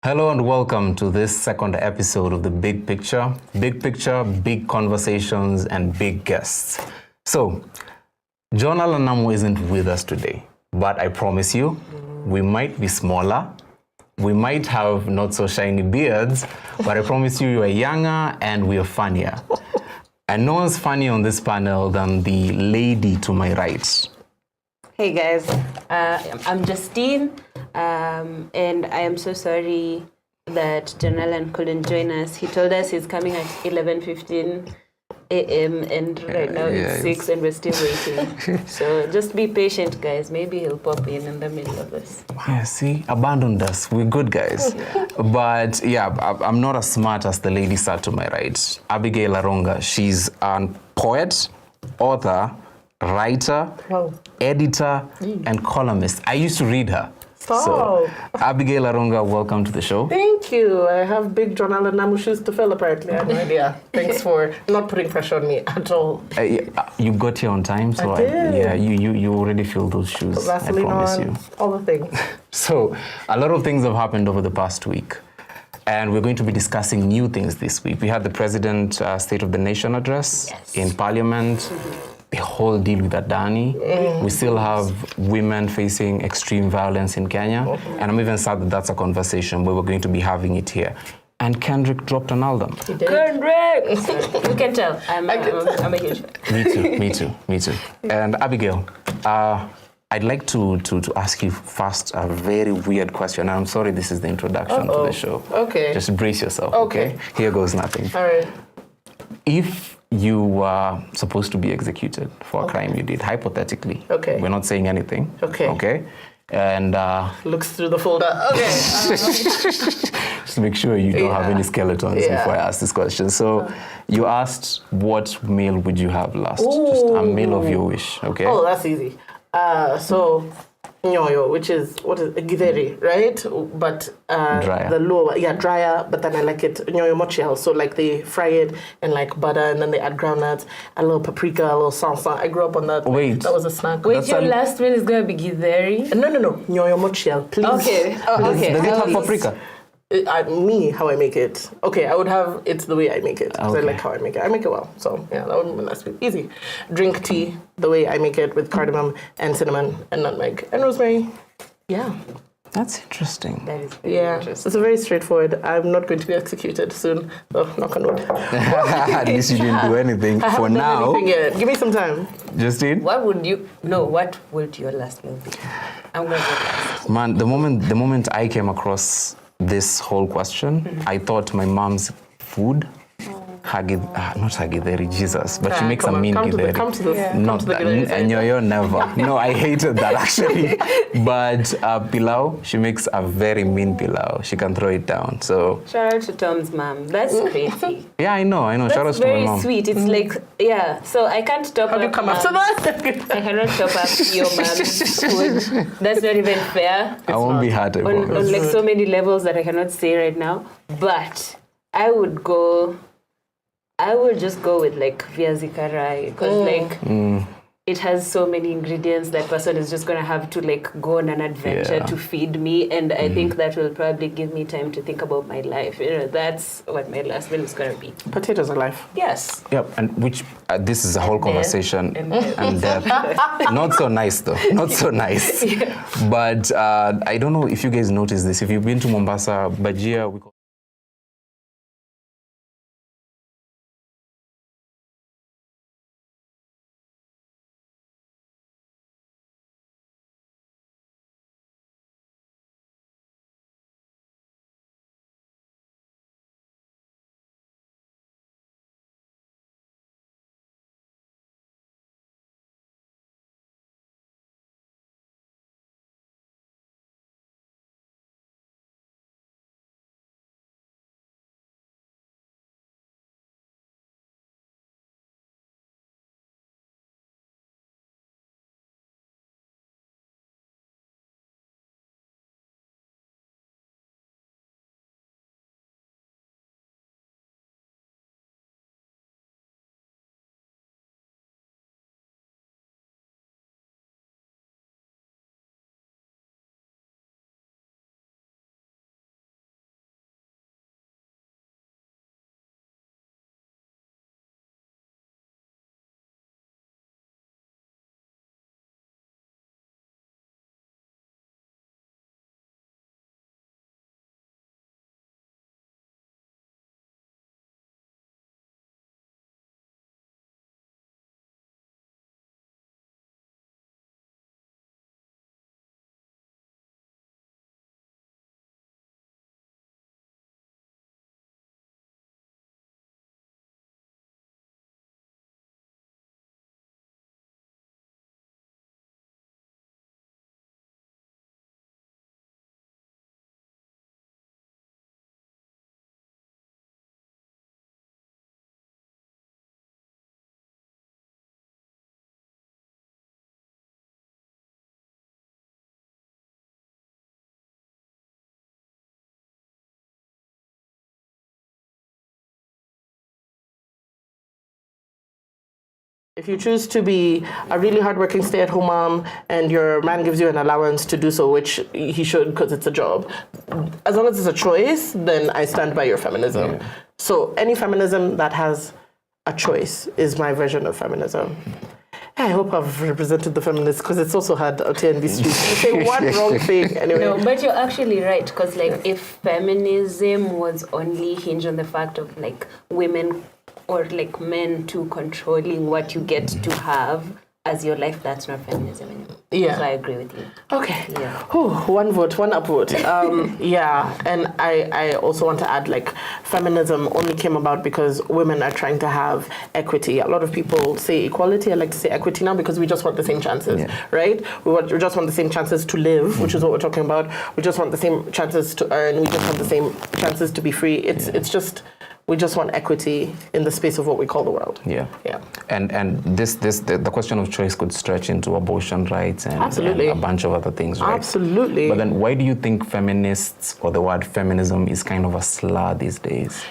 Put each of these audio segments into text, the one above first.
Hello and welcome to this second episode of The Big Picture. Big picture, big conversations, and big guests. So, John Alanamu isn't with us today, but I promise you, we might be smaller, we might have not so shiny beards, but I promise you, you are younger and we are funnier. And no one's funnier on this panel than the lady to my right. Hey guys, I'm Justine, and I am so sorry that John Allen couldn't join us. He told us he's coming at 11:15 a.m. and right now it's 6 and we're still waiting. So just be patient, guys. Maybe he'll pop in the middle of us. Yeah, see, abandoned us. We're good guys. But yeah, I'm not as smart as the lady sat to my right. Abigail Aronga, she's a poet, author, writer, editor, and columnist. I used to read her. Stop. So, Abigail Aronga, welcome to the show. Thank you. I have big John Alanamu shoes to fill, apparently. I have no idea. Thanks for not putting pressure on me at all. You got here on time, so I did. you already filled those shoes. Vaseline I promise on, you. all the things. So, a lot of things have happened over the past week. And we're going to be discussing new things this week. We had the President State of the Nation address in Parliament. The whole deal with Adani. We still have women facing extreme violence in Kenya. And I'm even sad that that's a conversation where we're going to be having it here. And Kendrick dropped an album. He did. Kendrick! You can tell. I'm a huge fan. Me too. And Abigail, I'd like to ask you first a very weird question. I'm sorry this is the introduction to the show. Okay. Just brace yourself, Okay. Here goes nothing. All right. If you were supposed to be executed for a crime you did, hypothetically. Okay. We're not saying anything. Okay. And Looks through the folder. Okay. just make sure you don't have any skeletons before I ask this question. So you asked, what meal would you have last? Just a meal of your wish, okay? Oh, that's easy. So, nyoyo, which is, githeri, right? But Drier. the lower, drier, but then I like it, nyoyo mochel. So like they fry it in like butter and then they add groundnuts, a little paprika, a little salsa. I grew up on that. Wait. That was a snack. Wait, your last meal is going to be githeri? No, nyoyo mochel, please. Okay. Okay. Does it have paprika? How I make it. Okay, I would have it the way I make it. Because I like how I make it. I make it well. So, that would be my last meal. Easy. Drink tea the way I make it with cardamom and cinnamon and nutmeg and rosemary. Yeah. That's interesting. That is very interesting. It's very straightforward. I'm not going to be executed soon. So, knock on wood. At least you didn't do anything I for haven't done now. anything yet. Give me some time. Justine? What would your last meal be? I'm going to go last. Man, the moment I came across this whole question, I thought my mom's food, not hagideri, Jesus, but she makes a mean githeri. Come to the Not come to the that, githeri side. nyoyo never. No, I hated that actually. But pilau, she makes a very mean pilau. She can throw it down. So Shout out to Tom's mom. That's crazy. yeah, I know. Shout out That's to my very mom. sweet. It's like, so I can't top How up do you come after that? I cannot top up your mom's food. That's not even fair. I won't be hurt. I On promise. like so many levels that I cannot say right now. But I would just go with like viazi karai because it has so many ingredients that person is just going to have to like go on an adventure to feed me, and I think that will probably give me time to think about my life. That's what my last meal is going to be. Potatoes are life. Yes. Yep, and which this is a whole conversation and death. Not so nice though. Not so nice. But I don't know if you guys noticed this. If you've been to Mombasa, bajia, If you choose to be a really hardworking stay-at-home mom and your man gives you an allowance to do so, which he should because it's a job, as long as it's a choice, then I stand by your feminism. Yeah. So any feminism that has a choice is my version of feminism. I hope I've represented the feminists because it's also hard out here in these streets. You say one wrong thing anyway. No, but you're actually right because if feminism was only hinged on the fact of women or men to controlling what you get to have as your life, that's not feminism anymore. Yeah. So I agree with you. Okay. Yeah. One vote, one upvote. Yeah. And I also want to add feminism only came about because women are trying to have equity. A lot of people say equality. I like to say equity now because we just want the same chances, right? We just want the same chances to live, which is what we're talking about. We just want the same chances to earn. We just want the same chances to be free. It's just... We just want equity in the space of what we call the world. Yeah. Yeah. And the question of choice could stretch into abortion rights and a bunch of other things, right? Absolutely. But then why do you think feminists or the word feminism is kind of a slur these days?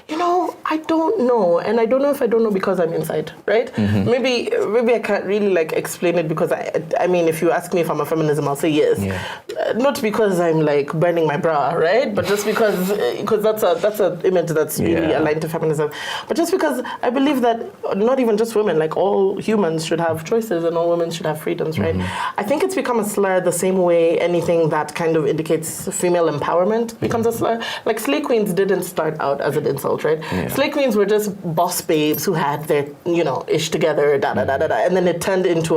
I don't know. And I don't know if I don't know because I'm inside, right? Mm-hmm. Maybe I can't really explain it because I mean, if you ask me if I'm a feminism, I'll say yes. Yeah. Not because I'm burning my bra, right? But just because that's an image that's really aligned to feminism. But just because I believe that not even just women, all humans should have choices and all women should have freedoms, right? Mm-hmm. I think it's become a slur the same way anything that kind of indicates female empowerment becomes a slur. Slay queens didn't start out as an insult, right? Yeah. Slay queens were just boss babes who had their, ish together, and then it turned into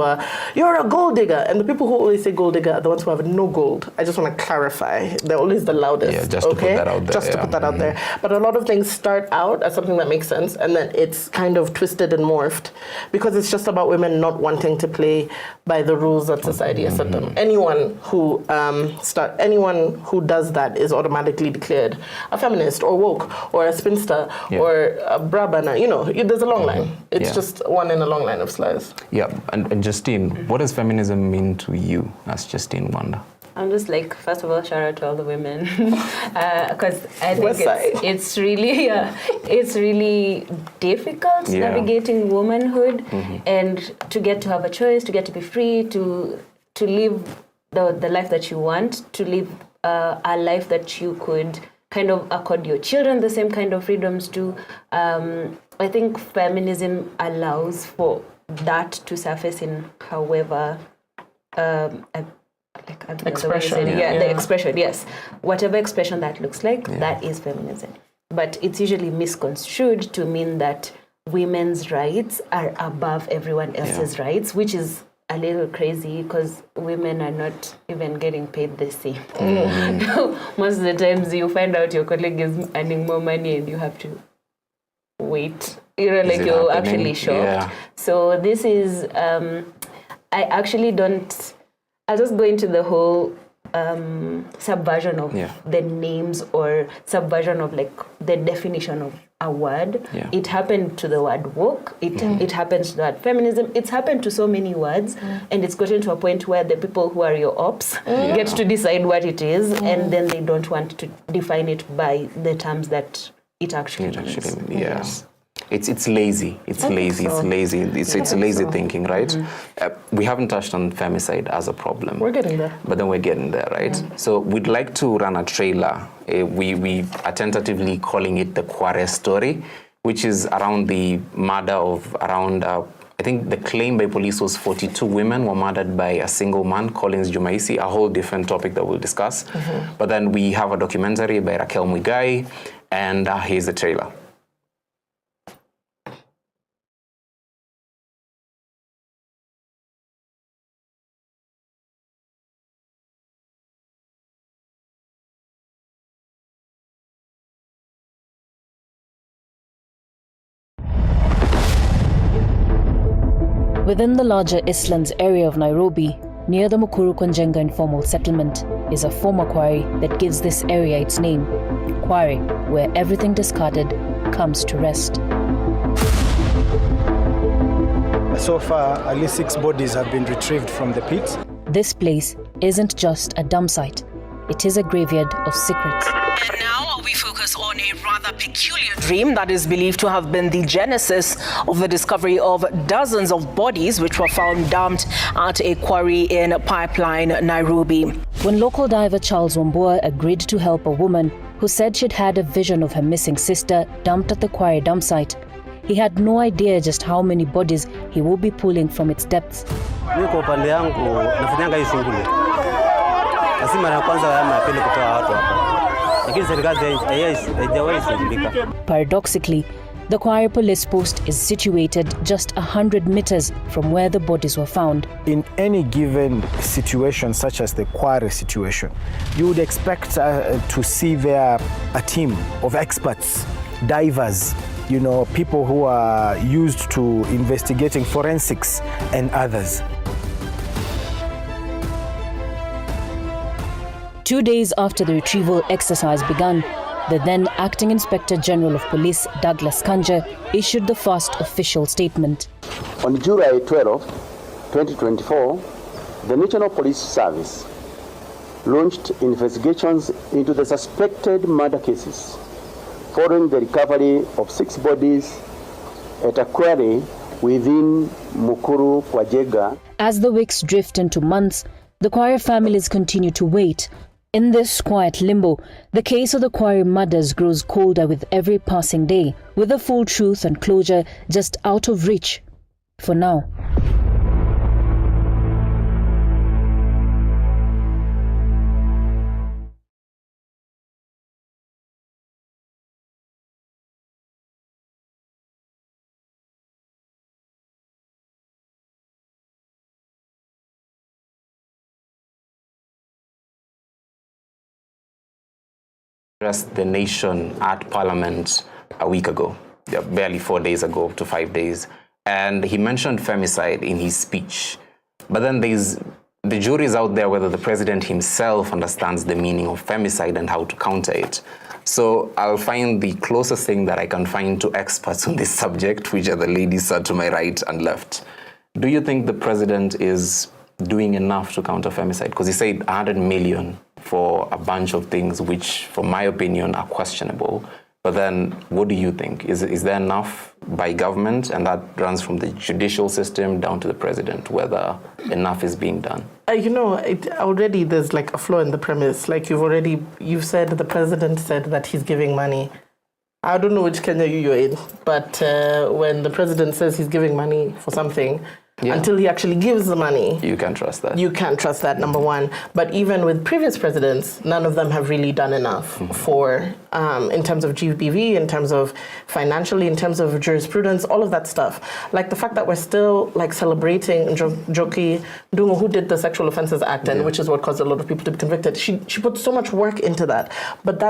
you're a gold digger. And the people who always say gold digger are the ones who have no gold. I just want to clarify. They're always the loudest. Yeah, just to put that out there. Just to put that out there. But a lot of things start out as something that makes sense, and then it's kind of twisted and morphed because it's just about women not wanting to play by the rules that society has set them. Anyone who does that is automatically declared a feminist or woke or a spinster or a bra banner. There's a long line. It's just one in a long line of slurs. Yeah, and Justine, what does feminism mean to you as Justine Wanda? I'm just first of all, shout out to all the women because I think it's really difficult navigating womanhood and to get to have a choice, to get to be free, to live the life that you want, to live a life that you could kind of accord your children the same kind of freedoms to. I think feminism allows for that to surface in however expression. The expression, yes. Whatever expression that looks like, that is feminism. But it's usually misconstrued to mean that women's rights are above everyone else's rights, which is a little crazy because women are not even getting paid the same. Most of the times you find out your colleague is earning more money and you have to wait. You're actually shocked. Yeah. So this is, I actually don't, I'll just go into the whole subversion of the names or subversion of the definition of a word. Yeah. It happened to the word woke. It happens to the word feminism. It's happened to so many words, and it's gotten to a point where the people who are your ops get to decide what it is, and then they don't want to define it by the terms that it actually means. Yes. It's lazy. It's lazy. It's lazy thinking, right? We haven't touched on femicide as a problem. We're getting there. But then we're getting there, right? Yeah. So we'd like to run a trailer. We are tentatively calling it the Kware story, which is around the murder of around, I think the claim by police was 42 women were murdered by a single man, Collins Jumaisi, a whole different topic that we'll discuss. But then we have a documentary by Raquel Muigai, and here's the trailer. Within the larger Eastlands area of Nairobi, near the Mukuru Konjenga informal settlement, is a former quarry that gives this area its name, Kware, where everything discarded comes to rest. So far, at least 6 bodies have been retrieved from the pit. This place isn't just a dump site. it is a graveyard of secrets. And now we focus on a rather peculiar dream that is believed to have been the genesis of the discovery of dozens of bodies which were found dumped at a quarry in Pipeline, Nairobi. When local diver Charles Wambua agreed to help a woman who said she'd had a vision of her missing sister dumped at the Kware dump site, he had no idea just how many bodies he will be pulling from its depths. Kwa upande yangu nafanyanga hii shughuli. Si mara ya kwanza napenda kutoa watu hapa. Lakini serikali haijawahi shughulika. Paradoxically, the Kware police post is situated just 100 meters from where the bodies were found. In any given situation, such as the Kware situation, you would expect to see there a team of experts, divers, people who are used to investigating forensics and others. 2 days after the retrieval exercise began, the then Acting Inspector General of Police, Douglas Kanja, issued the first official statement. On July 12, 2024, the National Police Service launched investigations into the suspected murder cases following the recovery of 6 bodies at a quarry within Mukuru, Kwajega. As the weeks drift into months, the Kware families continue to wait. In this quiet limbo, the case of the Kware murders grows colder with every passing day, with the full truth and closure just out of reach for now. Addressed the nation at Parliament a week ago, barely 4 days ago to 5 days, and he mentioned femicide in his speech. But then the jury is out there whether the president himself understands the meaning of femicide and how to counter it. So I'll find the closest thing that I can find to experts on this subject, which are the ladies sat to my right and left. Do you think the president is doing enough to counter femicide? Because he said 100 million for a bunch of things which, from my opinion, are questionable. But then, what do you think? Is there enough by government, and that runs from the judicial system down to the president, whether enough is being done? Already there's like a flaw in the premise. Like you've said, the president said that he's giving money. I don't know which Kenya you're in, but when the president says he's giving money for something, until he actually gives the money, you can't trust that. You can't trust that, number one. But even with previous presidents, none of them have really done enough for, in terms of GBV, in terms of financially, in terms of jurisprudence, all of that stuff. Like the fact that we're still like celebrating Njoki Ndung'u, who did the Sexual Offences Act, and which is what caused a lot of people to be convicted. She put so much work into that. But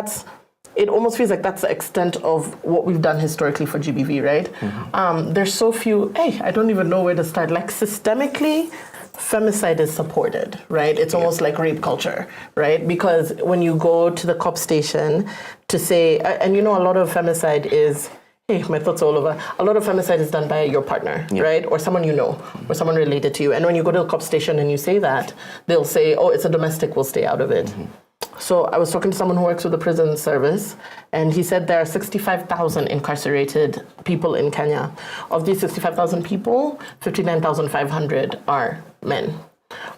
it almost feels like that's the extent of what we've done historically for GBV, right? There's so few, I don't even know where to start. Like systemically, femicide is supported, right? It's almost like rape culture, right? Because when you go to the cop station to say, and a lot of femicide is, my thoughts all over. A lot of femicide is done by your partner, right? Or someone you know, or someone related to you. And when you go to the cop station and you say that, they'll say, oh, it's a domestic, we'll stay out of it. So I was talking to someone who works with the prison service, and he said there are 65,000 incarcerated people in Kenya. Of these 65,000 people, 59,500 are men.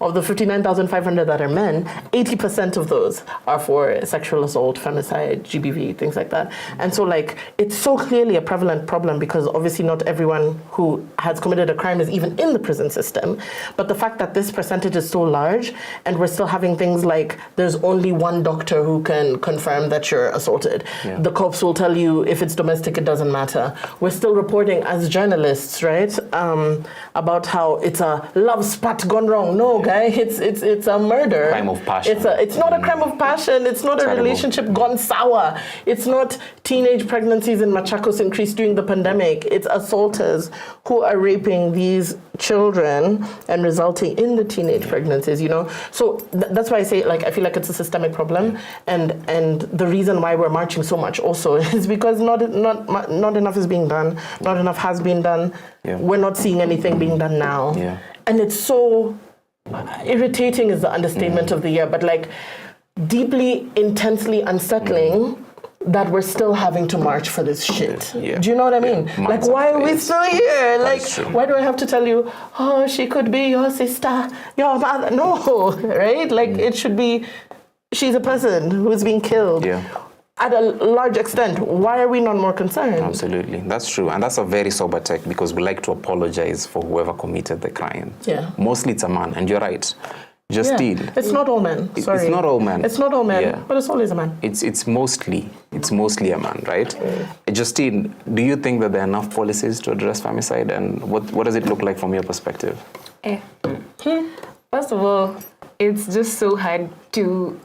Of the 59,500 that are men, 80% of those are for sexual assault, femicide, GBV, things like that. And so it's so clearly a prevalent problem because obviously not everyone who has committed a crime is even in the prison system. But the fact that this percentage is so large and we're still having things like there's only one doctor who can confirm that you're assaulted. The cops will tell you if it's domestic, it doesn't matter. We're still reporting as journalists, right, about how it's a love spat gone wrong. No, guy, it's a murder. Crime of passion. It's not a crime of passion. It's not a relationship gone sour. It's not teenage pregnancies in Machakos increased during the pandemic. It's assaulters who are raping these children and resulting in the teenage pregnancies. So that's why I say I feel like it's a systemic problem, and the reason why we're marching so much also is because not enough is being done. Not enough has been done. We're not seeing anything being done now, and it's so irritating is the understatement of the year, but deeply, intensely unsettling that we're still having to march for this shit. Yeah. Do you know what I mean? Like, why are we still here? Like, why do I have to tell you, oh, she could be your sister, your mother? No, right? Like, it should be, she's a person who's being killed. Yeah. At a large extent. Why are we not more concerned? Absolutely. That's true. And that's a very sober take because we like to apologize for whoever committed the crime. Yeah. Mostly it's a man, and you're right. Justine. Yeah. It's not all men. Sorry. It's not all men. It's not all men, Yeah. but it's always a man. It's mostly a man, right? Justine, do you think that there are enough policies to address femicide, and what does it look like from your perspective? First of all, it's just so hard to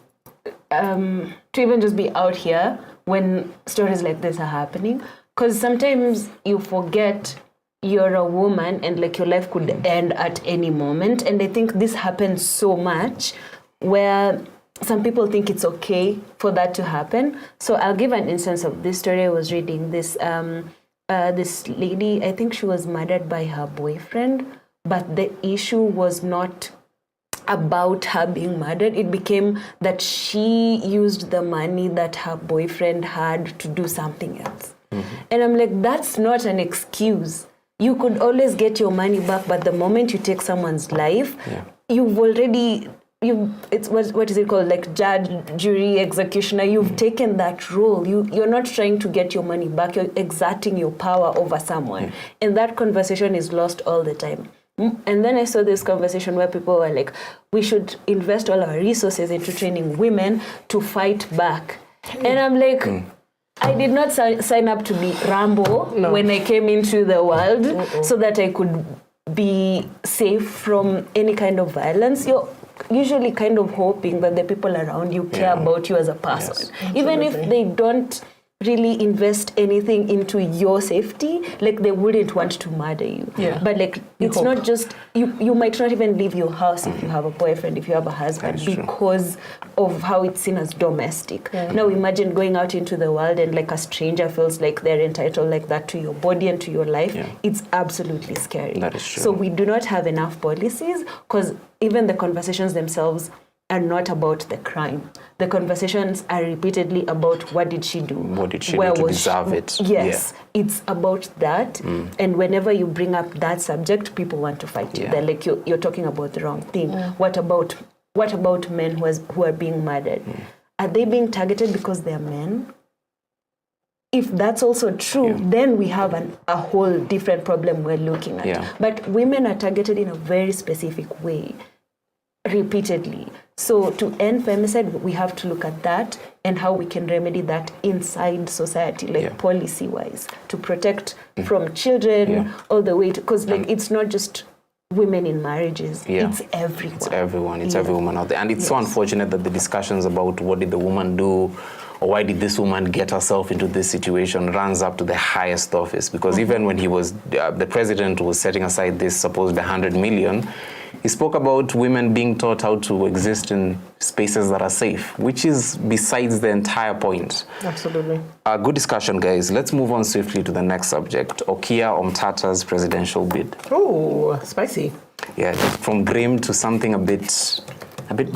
even just be out here when stories like this are happening, because sometimes you forget you're a woman and like your life could end at any moment. And I think this happens so much where some people think it's okay for that to happen. So I'll give an instance of this story I was reading. This lady, I think she was murdered by her boyfriend, but the issue was not about her being murdered. It became that she used the money that her boyfriend had to do something else. And I'm like, that's not an excuse. You could always get your money back, but the moment you take someone's life, you've already, it's what is it called? Like judge, jury, executioner. You've taken that role. You're not trying to get your money back. You're exerting your power over someone. And that conversation is lost all the time. And then I saw this conversation where people were like, we should invest all our resources into training women to fight back. And I'm like, I did not sign up to be Rambo when I came into the world so that I could be safe from any kind of violence. You're usually kind of hoping that the people around you care about you as a person. Yes. Even if they don't really invest anything into your safety, like they wouldn't want to murder you. But like it's not just you might not even leave your house if you have a boyfriend, if you have a husband, because of how it's seen as domestic. Now imagine going out into the world and like a stranger feels like they're entitled like that to your body and to your life. It's absolutely scary. That is true. So we do not have enough policies, because even the conversations themselves are not about the crime. The conversations are repeatedly about what did she do? What did she do to deserve it? Yes, it's about that. And whenever you bring up that subject, people want to fight you. They're like, you're talking about the wrong thing. What about men who are being murdered? Are they being targeted because they're men? If that's also true, then we have a whole different problem we're looking at. But women are targeted in a very specific way, repeatedly. So to end femicide, we have to look at that and how we can remedy that inside society, like policy-wise, to protect from children all the way to, because like it's not just women in marriages, it's everyone. It's everyone, it's every woman out there. And it's so unfortunate that the discussions about what did the woman do or why did this woman get herself into this situation runs up to the highest office. Because even when he was, the president was setting aside this supposed 100 million, he spoke about women being taught how to exist in spaces that are safe, which is besides the entire point. Absolutely. Good discussion, guys. Let's move on swiftly to the next subject, Okiya Omtata's presidential bid. Oh, spicy. Yeah, from grim to something a bit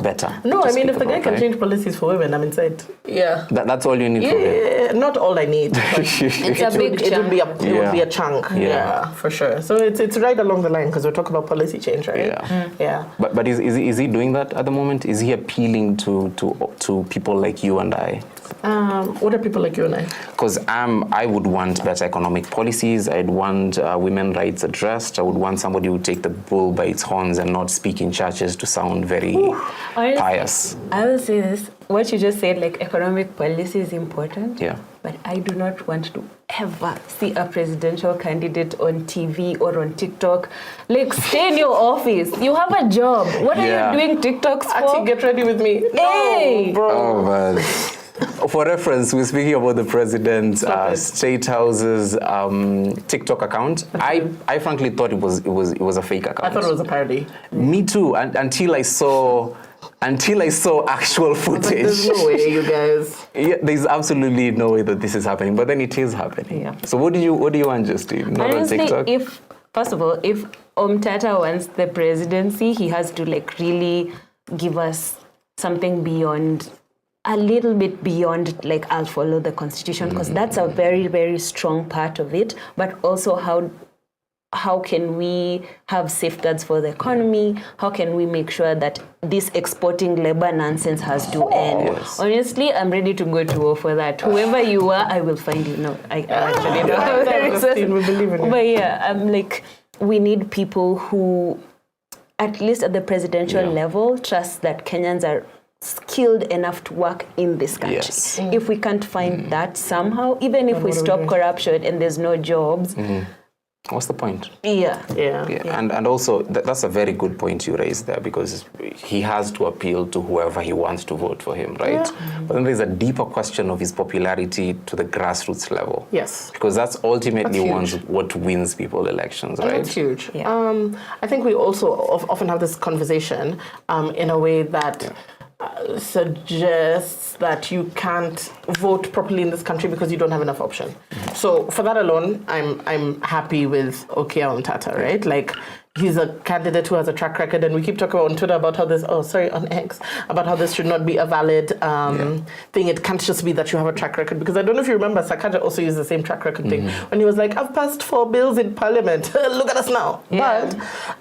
better. No, I mean, if the guy can change policies for women, I'm inside. Yeah. That's all you need from him. Not all I need. It's a big chunk. It would be a chunk. Yeah, for sure. So it's right along the line because we're talking about policy change, right? Yeah. But is he doing that at the moment? Is he appealing to people like you and I? What are people like you and I? Because I would want better economic policies. I'd want women's rights addressed. I would want somebody who would take the bull by its horns and not speak in churches to sound very pious. I will say this. What you just said, like economic policy is important. Yeah. But I do not want to ever see a presidential candidate on TV or on TikTok. Like, stay in your office. You have a job. What are you doing TikToks for? Actually, get ready with me. Hey! No, bro. Oh, man. For reference, we're speaking about the president's State House's TikTok account. I frankly thought it was a fake account. I thought it was a parody. Me too, until I saw actual footage. Like, there's no way, you guys. Yeah, there's absolutely no way that this is happening, but then it is happening. Yeah. So what do you want, Justine? Not Honestly, on TikTok? First of all, if Omtata wants the presidency, he has to like really give us something beyond a little bit beyond like I'll follow the constitution, because that's a very, very strong part of it, but also how can we have safeguards for the economy? How can we make sure that this exporting labor nonsense has to end? Yes. Honestly, I'm ready to go to war for that. Whoever you are, I will find you. No, I actually don't have the resources. We believe in it. But yeah, I'm like, we need people who, at least at the presidential level, trust that Kenyans are skilled enough to work in this country. Yes. If we can't find that somehow, even if we stop corruption and there's no jobs, What's the point? yeah. And also, that's a very good point you raised there, because he has to appeal to whoever he wants to vote for him, right? But then there's a deeper question of his popularity to the grassroots level. Yes. Because that's ultimately what wins people elections, right? That's huge. Yeah. I think we also often have this conversation in a way that suggests that you can't vote properly in this country because you don't have enough option. So for that alone, I'm happy with Okiya Omtata, right? Like, he's a candidate who has a track record, and we keep talking about on Twitter about how this, on X, about how this should not be a valid thing. It can't just be that you have a track record, because I don't know if you remember, Sakaja also used the same track record thing when he was like, I've passed 4 bills in parliament. Look at us now. Yeah.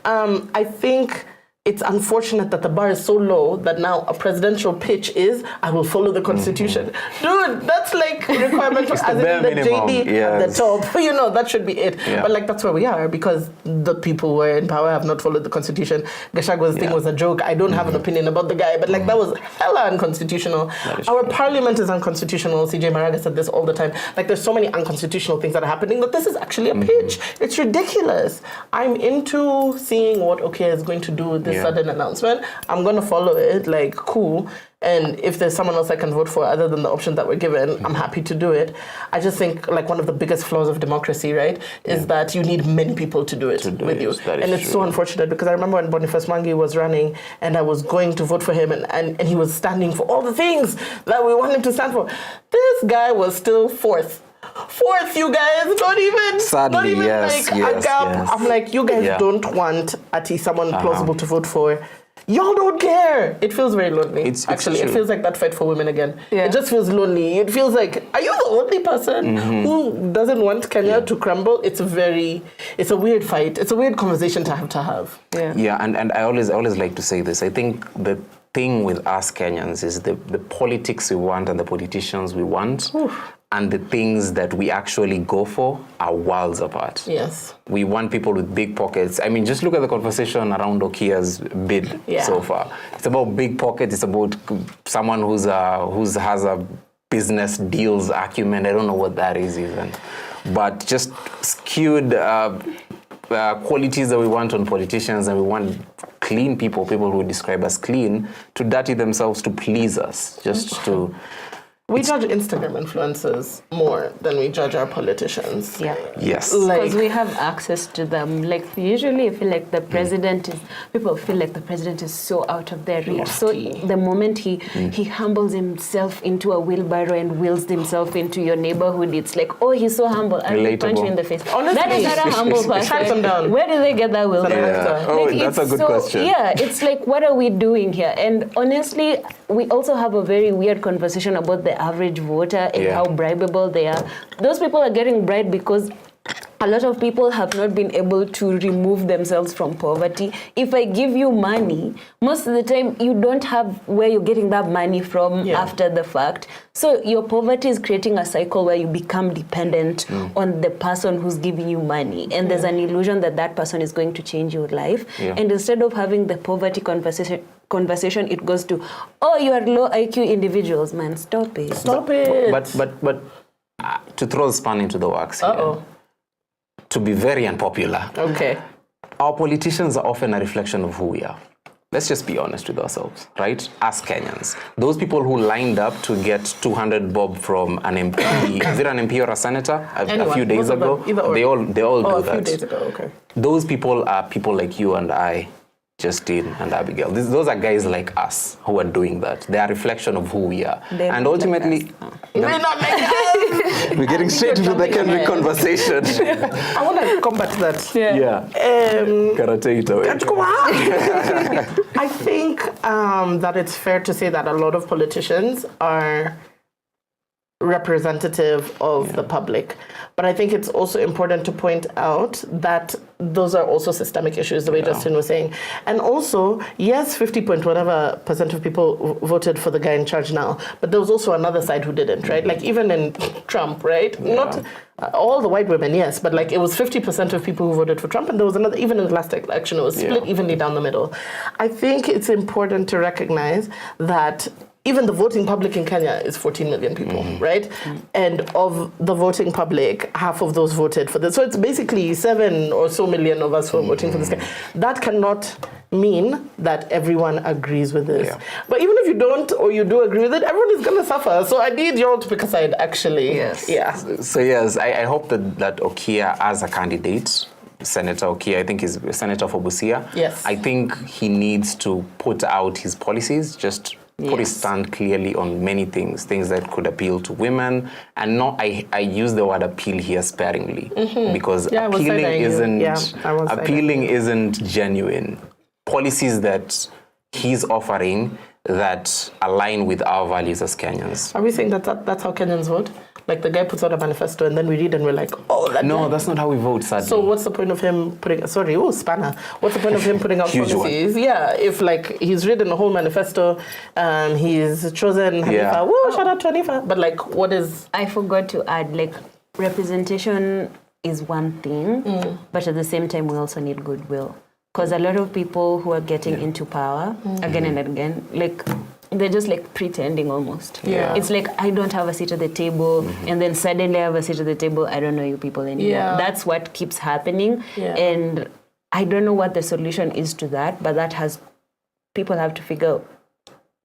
But I think it's unfortunate that the bar is so low that now a presidential pitch is, I will follow the constitution. Dude, that's like requirement as in the JD at the top. You know, that should be it. But like, that's where we are, because the people who are in power have not followed the constitution. Gachagwa's thing was a joke. I don't have an opinion about the guy, but like, that was hella unconstitutional. Our parliament is unconstitutional. CJ Maraga said this all the time. Like, there's so many unconstitutional things that are happening that this is actually a pitch. It's ridiculous. I'm into seeing what Okiya is going to do with this sudden announcement. I'm going to follow it, like, cool. And if there's someone else I can vote for other than the option that we're given, I'm happy to do it. I just think, like, one of the biggest flaws of democracy, right, is that you need many people to do it with you. And it's so unfortunate, because I remember when Boniface Mwangi was running and I was going to vote for him, and he was standing for all the things that we want him to stand for. This guy was still fourth, you guys. Not even a gap. I'm like, you guys don't want someone plausible to vote for. Y'all don't care. It feels very lonely. It feels like that fight for women again. It just feels lonely. It feels like, are you the only person who doesn't want Kenya to crumble? It's a weird fight. It's a weird conversation to have. Yeah, and I always like to say this. I think the thing with us Kenyans is the politics we want and the politicians we want. And the things that we actually go for are worlds apart. Yes. We want people with big pockets. I mean, just look at the conversation around Okiya's bid so far. It's about big pockets. It's about someone who has a business deals acumen. I don't know what that is even. But just skewed qualities that we want on politicians, and we want clean people who describe as clean, to dirty themselves to please us, just to... We judge Instagram influencers more than we judge our politicians. Yeah. Yes. Because we have access to them. Like, usually I feel like the president people feel like the president is so out of their reach. So the moment he humbles himself into a wheelbarrow and wheels himself into your neighborhood, it's like, oh, he's so humble. I will punch you in the face. Honestly, that is not a humble person. Track them down. Where do they get that wheelbarrow? Yeah. Oh, like, that's a good question. Yeah, it's like, what are we doing here? And honestly, we also have a very weird conversation about the average voter and how bribable they are. Those people are getting bribed because a lot of people have not been able to remove themselves from poverty. If I give you money, most of the time you don't have where you're getting that money from after the fact. So your poverty is creating a cycle where you become dependent on the person who's giving you money. And there's an illusion that that person is going to change your life. And instead of having the poverty conversation, it goes to, oh, you are low IQ individuals, man. Stop it. But to throw the span into the works here, to be very unpopular. Okay. Our politicians are often a reflection of who we are. Let's just be honest with ourselves, right? As Kenyans. Those people who lined up to get 200 bob from an MP, is it an MP or a senator? A few days ago? They all do that. A few days ago, okay. Those people are people like you and I, Justine and Abigail. Those are guys like us who are doing that. They are a reflection of who we are. They're and not ultimately, They're not like us. we're getting straight into the Kendrick conversation. I want to combat that. Yeah. Karate it away. I think that it's fair to say that a lot of politicians are representative of the public. But I think it's also important to point out that those are also systemic issues, the way Justin was saying. And also, yes, 50% of people voted for the guy in charge now, but there was also another side who didn't, right? Like even in Trump, right? Yeah. Not all the white women, yes, but like it was 50% of people who voted for Trump, and there was another, even in the last election, it was split evenly down the middle. I think it's important to recognize that even the voting public in Kenya is 14 million people, right? And of the voting public, half of those voted for this. So it's basically 7 or so million of us who are voting for this guy. That cannot mean that everyone agrees with this. Yeah. But even if you don't or you do agree with it, everyone is going to suffer. So I need you all to pick a side, actually. Yes. Yeah. So yes, I hope that Okiya as a candidate, Senator Okiya, I think he's a senator for Busia. Yes. I think he needs to put out his policies, just put his stand clearly on many things that could appeal to women, and not. I use the word appeal here sparingly because appealing isn't genuine. Policies that he's offering that align with our values as Kenyans. Are we saying that's how Kenyans vote? Like the guy puts out a manifesto and then we read and we're like, oh, that's not how we vote, sadly. So what's the point of him putting, what's the point of him putting out policies? One. Yeah, if like he's written a whole manifesto, he's chosen Hanifa, woo, shout out to Hanifa. But like, what is... I forgot to add, like, representation is one thing, but at the same time, we also need goodwill. Because a lot of people who are getting into power again and again, like, they're just like pretending almost. Yeah. It's like, I don't have a seat at the table, and then suddenly I have a seat at the table, I don't know you people anymore. Yeah. That's what keeps happening. Yeah. And I don't know what the solution is to that, but people have to figure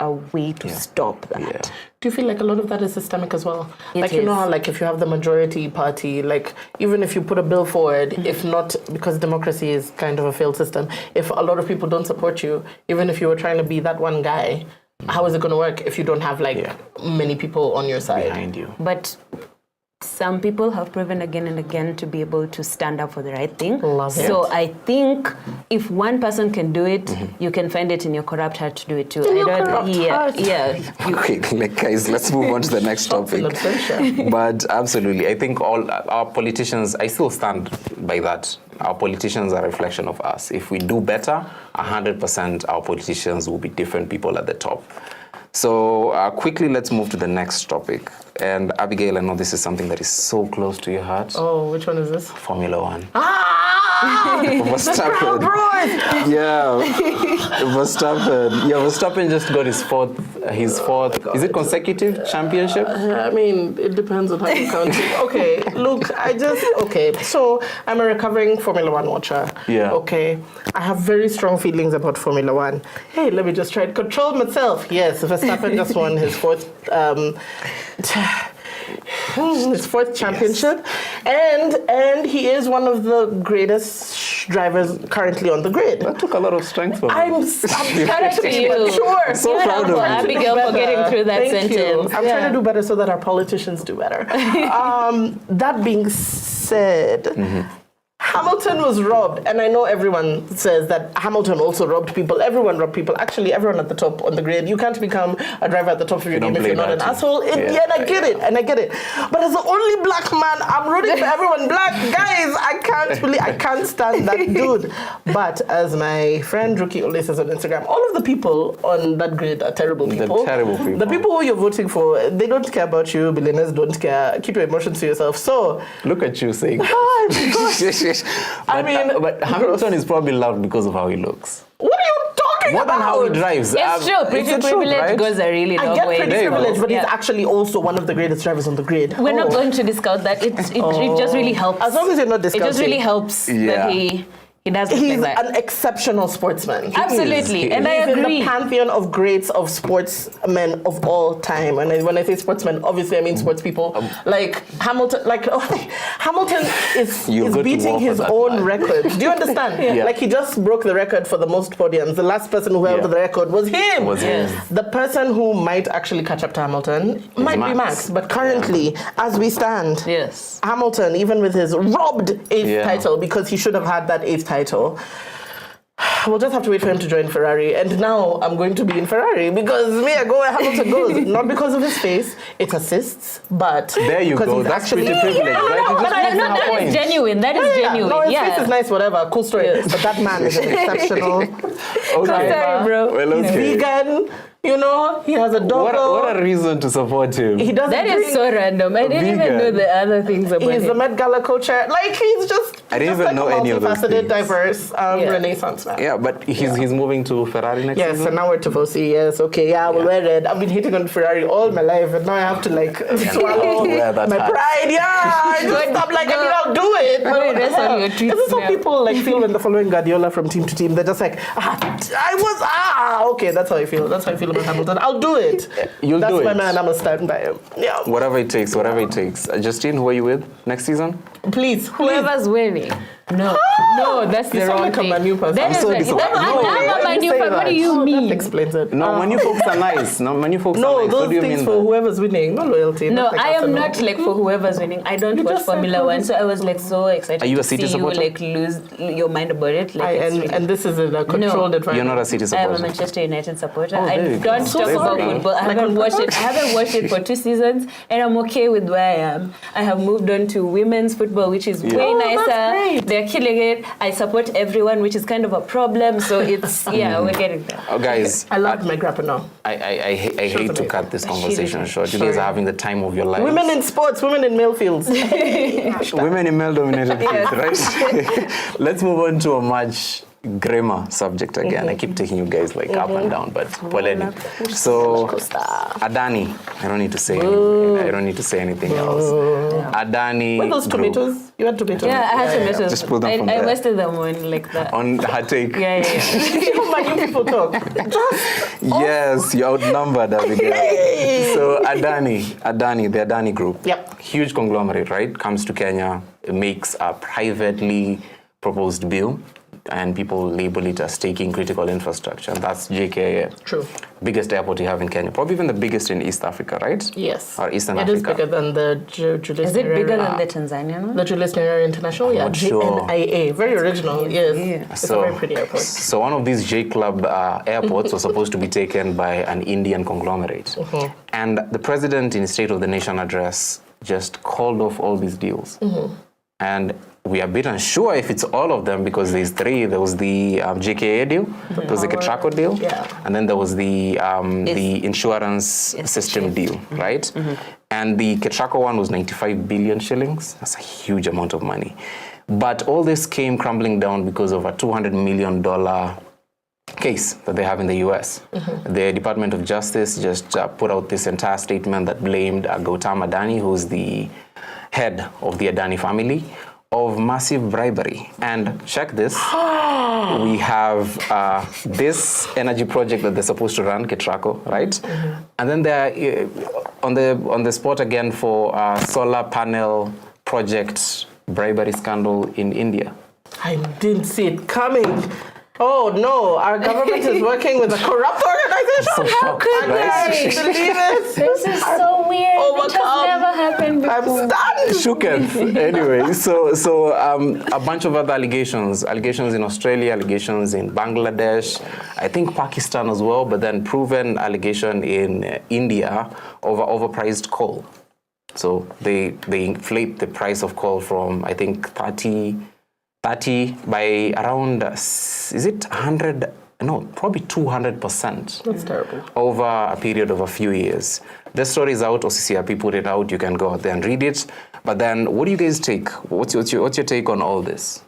a way to stop that. Yeah. Do you feel like a lot of that is systemic as well? You know how like if you have the majority party, like even if you put a bill forward, if not, because democracy is kind of a failed system, if a lot of people don't support you, even if you were trying to be that one guy, how is it going to work if you don't have many people on your side? Behind you. But some people have proven again and again to be able to stand up for the right thing. Love it. So I think if one person can do it, you can find it in your corrupt heart to do it too. Okay, guys, let's move on to the next topic. But absolutely, I think all our politicians, I still stand by that. Our politicians are a reflection of us. If we do better, 100% our politicians will be different people at the top. So quickly, let's move to the next topic. And Abigail, I know this is something that is so close to your heart. Oh, which one is this? Formula One. Verstappen. Verstappen just got his fourth. Is it consecutive championship? I mean, it depends on how you count it. Okay, look, so I'm a recovering Formula One watcher. Yeah. Okay, I have very strong feelings about Formula One. Hey, let me just try to control myself. Yes, Verstappen just won his fourth championship, and he is one of the greatest drivers currently on the grid. That took a lot of strength from him. I'm trying to be sure. So proud of you. Abigail for getting through that sentence. I'm trying to do better so that our politicians do better. That being said, Hamilton was robbed, and I know everyone says that Hamilton also robbed people. Everyone robbed people. Actually, everyone at the top on the grid. You can't become a driver at the top of your game if you're not an asshole. And I get it. But as the only black man, I'm rooting for everyone black. Guys, I can't stand that dude. But as my friend Ruki Ole says on Instagram, all of the people on that grid are terrible people. They're terrible people. The people who you're voting for, they don't care about you. Billionaires don't care. Keep your emotions to yourself. So look at you saying. But Hamilton is probably loved because of how he looks. What are you talking More about? than how he drives. It's true. Pretty privilege goes a really long way. I get pretty privilege, but he's actually also one of the greatest drivers on the grid. We're not going to discount that. It just really helps. As long as you're not discounting. It just really helps that he He does look He's like that. an exceptional sportsman. Absolutely, and I He's in agree. the pantheon of greats of sportsmen of all time. And when I say sportsmen, obviously I mean sports people. Like Hamilton, Hamilton is good to beating war for his that own man. record. Do you understand? Yeah. Like he just broke the record for the most podiums. The last person who held Yeah. the record was him. Was him. The person who might actually catch up to Hamilton might be Max. Max. But currently, as we stand, Yes. Hamilton, even with his robbed 8th Yeah. title, because he should have had that 8th title, we'll just have to wait for him to join Ferrari. And now I'm going to be in Ferrari because me, I go where Hamilton goes. Not because of his face, it assists, but There you because go. he's That's actually pretty privileged, right? You just but proved her That point. is genuine. That is genuine. No, his yeah. face is nice, whatever, cool story. But that man is an exceptional Okay. driver. bro. Well, okay. Vegan, you know, he has a dog. What a reason to support him. He doesn't That drink. is so random. I didn't even Vegan. know the other things about He's him. the Met Gala co-chair. Like he's just I didn't just even like know a any of those multifaceted, things. diverse Renaissance man. Yeah, but he's moving to Ferrari next Yes, season. and now we're Tifosi. Yes, okay, yeah, we'll wear red. I've been hating on Ferrari all my life, and now I have to like swallow wear that my hat. pride. Yeah, I just stop like, I mean, I'll do it. But what the rest on hell? your This tweets is how now. people like feel when they're following Guardiola from team to team. They're just like, okay, that's how I feel. That's how I feel about Hamilton. I'll do it. You'll That's do my it. man. I'm gonna stand by him. Yeah, Whatever it takes, whatever it takes. Justine, who are you with next season? please, Whoever's winning. No, that's the You sound wrong like a thing. Man U person. That I'm is so right. disappointed. I'm No, not why a Man U fan. What do you That mean? explains it. No, Manu folks are nice. No, Manu folks are No, nice. What those do you things mean? for whoever's winning. No loyalty. No, not like I am Arsenal. not like for whoever's winning. I don't You watch just said Formula One, so I was like so excited Are you a to see City supporter? you like lose your mind about it. Like, it's really- And this is in a controlled environment. You're not a City I am a supporter. Manchester United supporter. Oh, I there you go. don't So talk about sorry. football. I haven't watched it. I haven't watched it for 2 seasons, and I'm okay with where I am. I have moved on to women's football, which is way Oh, that's nicer. great. They're killing it. I support everyone, which is kind of a problem. So it's we're getting there. Oh, guys, I love my grappa now. I hate to cut this conversation short. You Sorry. guys are having the time of your lives. Women in sports, women in male fields. Women in male-dominated fields, right? Let's move on to a much grimmer subject again. I keep taking you guys like up and down, but poleni. So Adani, I don't need to say anything. I don't need to say anything else. Adani. What are those group. tomatoes? You had tomatoes. Yeah, I had tomatoes. Just pull them from I there. wasted them on like that. On her take. Yeah. See how my new people talk. Yes, you're outnumbered, Abigail. So Adani, the Adani Group. Yep. Huge conglomerate, right? Comes to Kenya, makes a privately proposed bill, and people label it as taking critical infrastructure. That's JKIA. True. Biggest airport you have in Kenya. Probably even the biggest in East Africa, right? Yes. Or Eastern It Africa. is bigger than the Julius Is it bigger Nyerere. than the Tanzanian one? The Julius Nyerere International? Yeah, not sure. JNIA. Very original, yes. It's a very pretty airport. So one of these J Club airports was supposed to be taken by an Indian conglomerate. And the president in his State of the Nation address just called off all these deals. And we are a bit unsure if it's all of them because there's 3. There was the JKA deal, there was the Ketraco deal, and then there was the insurance system deal, right? And the Ketraco one was 95 billion shillings. That's a huge amount of money. But all this came crumbling down because of a $200 million case that they have in the US. The Department of Justice just put out this entire statement that blamed Gautam Adani, who's the head of the Adani family, of massive bribery. And check this, we have this energy project that they're supposed to run, Ketraco, right? And then they're on the spot again for solar panel project bribery scandal in India. I didn't see it coming. Oh no, our government is working with a corrupt organization. So How could right? they believe it? This is so weird. It has never happened before. I'm stunned. Shooketh. Anyway, so a bunch of other allegations in Australia, allegations in Bangladesh, I think Pakistan as well, but then proven allegation in India over overpriced coal. So they inflate the price of coal from, I think, 30 by around, is it 100? No, probably 200%. That's terrible. Over a period of a few years. The story is out, OCCRP put it out, you can go out there and read it. But then, what do you guys take? What's your take on all this?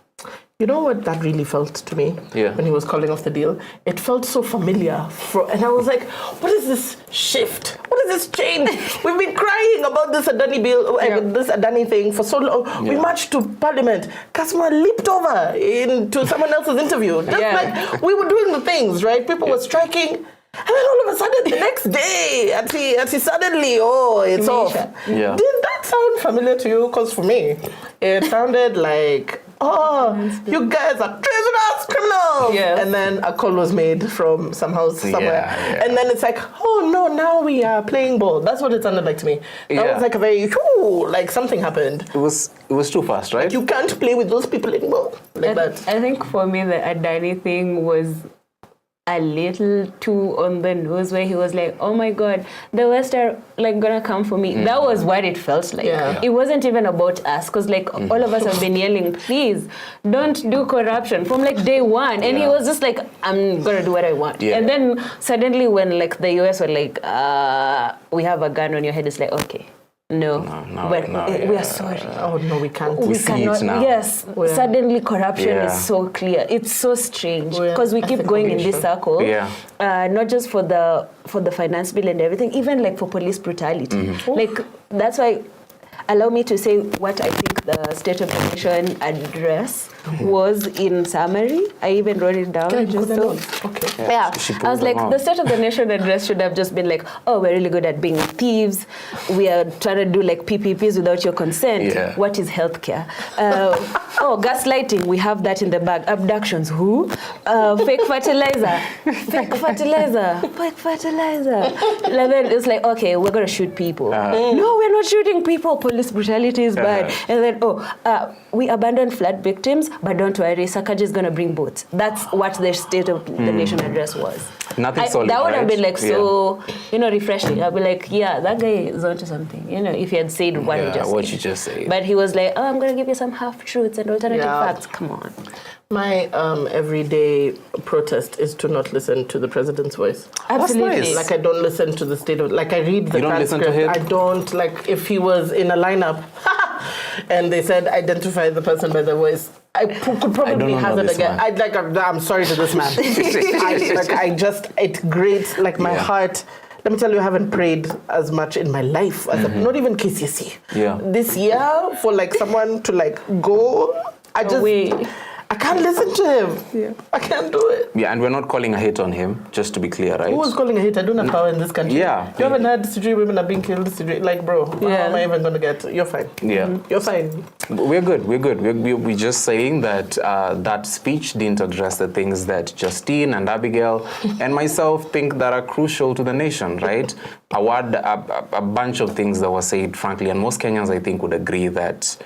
You know what that really felt to me when he was calling off the deal? It felt so familiar. And I was like, what is this shift? What has this changed? We've been crying about this Adani bill, this Adani thing for so long. We marched to Parliament. Kasma leaped over into someone else's interview. Just like we were doing the things, right? People were striking. And then all of a sudden, the next day, Ati suddenly, it's off. Yeah. Did that sound familiar to you? Because for me, it sounded like, you guys are treasonous criminals. Yes. And then a call was made from some house somewhere. And then it's like, oh no, now we are playing ball. That's what it sounded like to me. That was like a very, like something happened. It was too fast, right? You can't play with those people anymore. Like that. I think for me, the Adani thing was a little too on the nose, where he was like, oh my God, the West are like gonna come for me. That was what it felt like. It wasn't even about us, because like all of us have been yelling, please don't do corruption from like day one. And he was just like, I'm gonna do what I want. And then suddenly when like the US were like, we have a gun on your head, it's like, okay. No, we are sorry. Oh no, we can't. We cannot. Now. Yes, suddenly corruption is so clear. It's so strange because we keep going in this circle. Not just for the finance bill and everything, even like for police brutality. Like that's why. Allow me to say what I think the State of the Nation address was in summary. I even wrote it down. I was like, the State of the Nation address should have just been like, oh, we're really good at being thieves. We are trying to do like PPPs without your consent. What is healthcare? Gaslighting, we have that in the bag. Abductions, who? Fake fertilizer. Fake fertilizer. And then it's like, okay, we're going to shoot people. No, we're not shooting people. Police brutality is bad. And then, we abandoned flood victims, but don't worry, Sakaji is going to bring boats. That's what the State of the Nation address was. Nothing solid, that would have been like so, refreshing. I'd be like, that guy is onto something. If he had said what he just said. But he was like, I'm going to give you some half-truths and alternative facts. Come on. My everyday protest is to not listen to the president's voice. Absolutely. Nice. Like I don't listen to the state of, like I read the transcript. You don't listen to him? I don't, like if he was in a lineup and they said identify the person by the voice, I could probably hazard again. I'm sorry to this man. It grates like my heart. Let me tell you, I haven't prayed as much in my life as not even KCSE. This year for like someone to like go, I can't listen to him. I can't do it. And we're not calling a hate on him, just to be clear, right? Who is calling a hate? I don't have power in this country. You haven't had Sijui women are being killed. Like, bro, how am I even going to get? You're fine. You're fine. We're good. We're just saying that that speech didn't address the things that Justine and Abigail and myself think that are crucial to the nation, right? A bunch of things that were said, frankly, and most Kenyans, I think, would agree that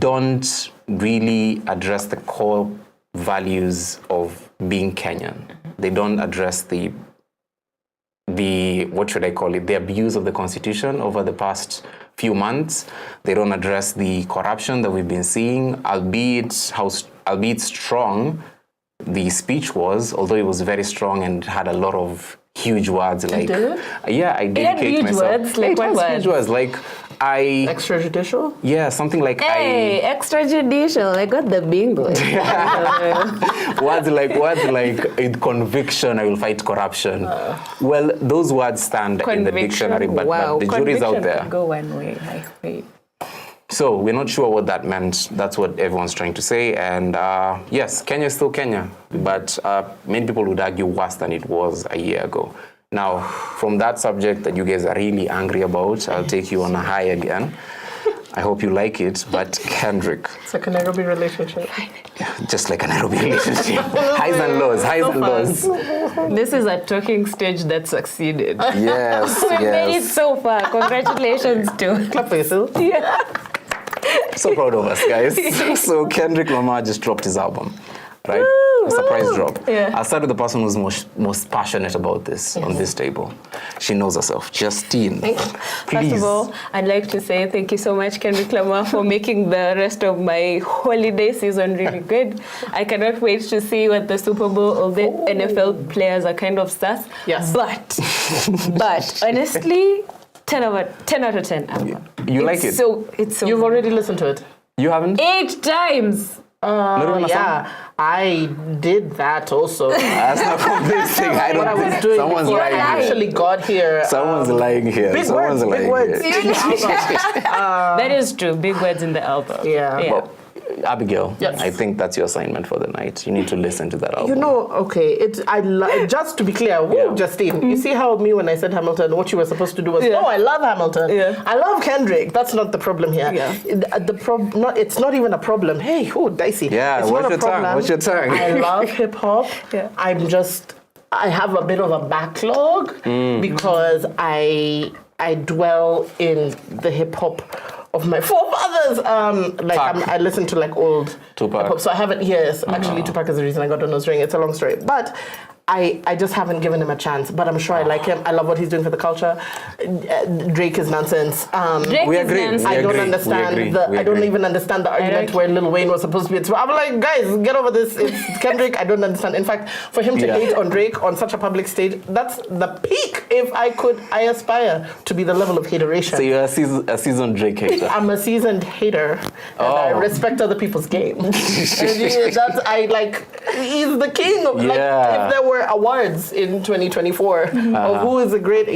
don't really address the core values of being Kenyan. They don't address the what should I call it, the abuse of the constitution over the past few months. They don't address the corruption that we've been seeing, albeit strong the speech was, although it was very strong and had a lot of huge words. Like, I dedicate myself. Words? Like what words? Huge words, like extrajudicial? Yeah, something like extrajudicial. I got the bingo. words like in conviction, I will fight corruption. Well, those words stand in the dictionary, but the jury's out there. Could go one way, I think. So we're not sure what that meant. That's what everyone's trying to say. And yes, Kenya is still Kenya, but many people would argue worse than it was a year ago. Now, from that subject that you guys are really angry about, I'll take you on a high again. I hope you like it, but Kendrick. It's like a Nairobi relationship. Just like a Nairobi relationship. Highs and lows. This is a talking stage that succeeded. Yes, we made it so far. Congratulations to Clap for yourself. So proud of us, guys. So Kendrick Lamar just dropped his album, right? A surprise drop. I'll start with the person who's most passionate about this on this table. She knows herself. Justine, please. First of all, I'd like to say thank you so much, Kendrick Lamar, for making the rest of my holiday season really good. I cannot wait to see what the Super Bowl, all the NFL players are kind of sus. Yes. But honestly, 10 out of 10. You like it? It's so You've already listened to it? You haven't? 8 times. Not even a song? I did that also. That's not convincing. I don't what I was think doing someone's before I lying here. actually got here. Someone's lying here. Big Someone's words, big lying words. here. That is true. Big words in the album. Yeah. But, Abigail, Yes. I think that's your assignment for the night. You need to listen to that album. You know, okay, just to be clear, Yeah. Justine, you see how me when I said Hamilton, what you were supposed to do was, Yeah. I love Hamilton. Yeah. I love Kendrick. That's not the problem here. Yeah. It's not even a problem. Hey, dicey. Yeah, it's what's not a your tongue? problem. What's your tongue? I love hip hop. Yeah. I have a bit of a backlog because I dwell in the hip hop of my forefathers. I listen to like old Tupac. hip hop, so I haven't. Yes, actually, Tupac is the reason I got a nose ring. It's a long story, but I just haven't given him a chance. But I'm sure I like him. I love what he's doing for the culture. Drake is nonsense. Drake We is agree. nonsense. I don't agree. understand We I don't agree. even understand the argument where Lil Wayne was supposed to be. I'm like, guys, get over this. It's Kendrick. I don't understand. In fact, for him to Yeah. hate on Drake on such a public stage, that's the peak. If I aspire to be the level of hateration. So you're a seasoned Drake hater. I'm a seasoned hater, and I Oh. respect other people's game. And he's the king of, like, Yeah. if there were awards in 2024 of who is a great,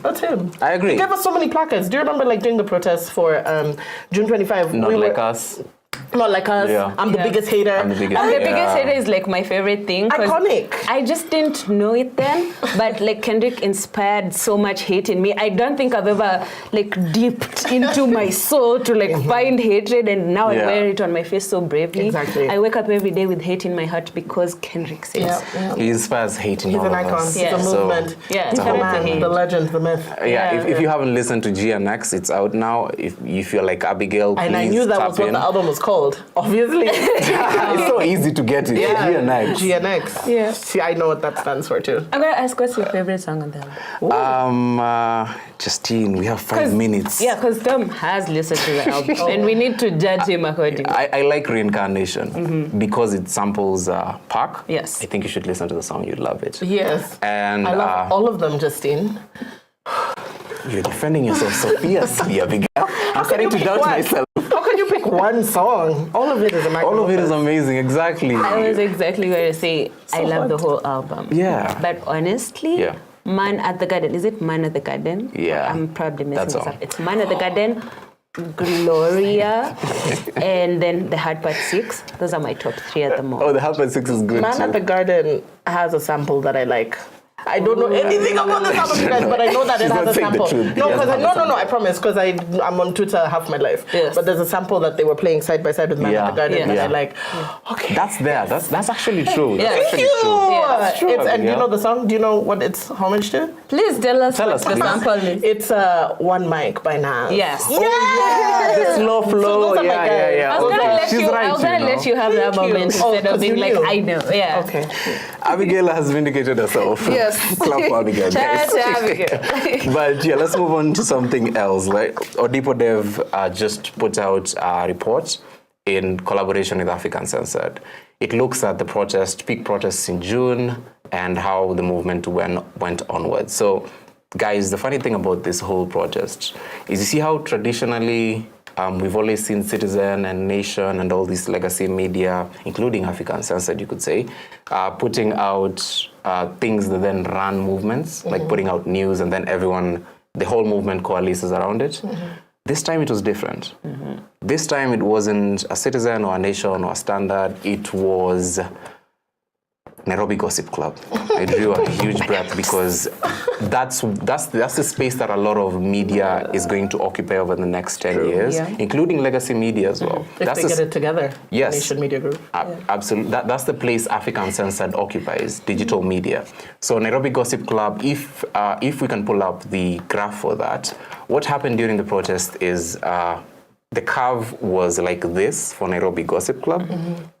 that's him. I agree. He gave us so many placards. Do you remember, like, during the protests for June 25? Not like us. Not like us. Yeah. I'm the biggest hater. I'm the biggest And the hater. biggest hater is like my favorite thing. 'cause Iconic. I just didn't know it then, but like Kendrick inspired so much hate in me. I don't think I've ever like dipped into my soul to like find hatred, and now Yeah. I wear it on my face so bravely. Exactly. I wake up every day with hate in my heart because Kendrick says. Yeah. He inspires hate in He's all an of icon. us. He's Yeah. a So, movement. yeah, He's shout the out to man, him. the legend, the myth. If you haven't listened to GNX, it's out now. If you're like Abigail, And I please knew that tap was what in. the album was called. Obviously. It's so easy to get it. GNX. GNX. Yeah. See, I know what that stands for too. I'm gonna ask what's your favorite song on the album? Justine, we have 5 minutes. Yeah, because Tom has listened to the album, and we need to judge him accordingly. I like Reincarnation because it samples Park. Yes. I think you should listen to the song. You'd love it. Yes. And I love all of them, Justine. you're defending yourself so fiercely, Abigail. I'm starting to pick doubt one? myself. How can you pick one song? All of it is amazing. All of it is amazing, exactly. I was exactly going to say I love the whole album. Yeah. But honestly, Yeah. Man at the Garden. Is it Man at the Garden? Yeah. I'm probably messing That's this all. up. It's Man at the Garden, Gloria, and then the Hard Part 6. Those are my top 3 at the moment. Oh, the Half-Past 6 is good Man too. at the Garden has a sample that I like. I don't know anything about this album, you guys, but I know that it She's has not a saying the sample. truth. No, It because doesn't have a no, I promise, because I'm on Twitter half my life. Yes. But there's a sample that they were playing side by side with Man at the Garden that Yeah. I like. Okay. That's there. That's actually true. Yeah. That's Thank actually you. true. Yeah, that's true, And do you Abigail. know the song? Do you know what it's homage to? Please tell us Tell what us, the please. sample is. It's One Mic by Nas. Yes. The slow flow. those are my guys. I was Okay. gonna let She's you. right, I was gonna let you have that Thank you. moment Oh, instead of 'cause being you like, knew. I know. Yeah. Okay. Abigail has vindicated herself. Yes. Clap for Abigail, Shout out guys. to Abigail. But yeah, let's move on to something else. Like Odipo Dev just put out a report in collaboration with Uncensored. It looks at the peak protests in June, and how the movement went onwards. So, guys, the funny thing about this whole protest is you see how traditionally we've always seen Citizen and Nation and all these legacy media, including Uncensored, you could say, putting out things that then run movements, like putting out news, and then the whole movement coalesces around it. This time it was different. This time it wasn't a Citizen or a Nation or a Standard. It was Nairobi Gossip Club. I drew a huge breath because that's the space that a lot of media is going to occupy over the next 10 years, Yeah. including legacy media as well. If That's they the get it together. Yes. Nation Media Group. Absolutely. That's the place Uncensored occupies, digital media. So Nairobi Gossip Club, if we can pull up the graph for that, what happened during the protest is the curve was like this for Nairobi Gossip Club,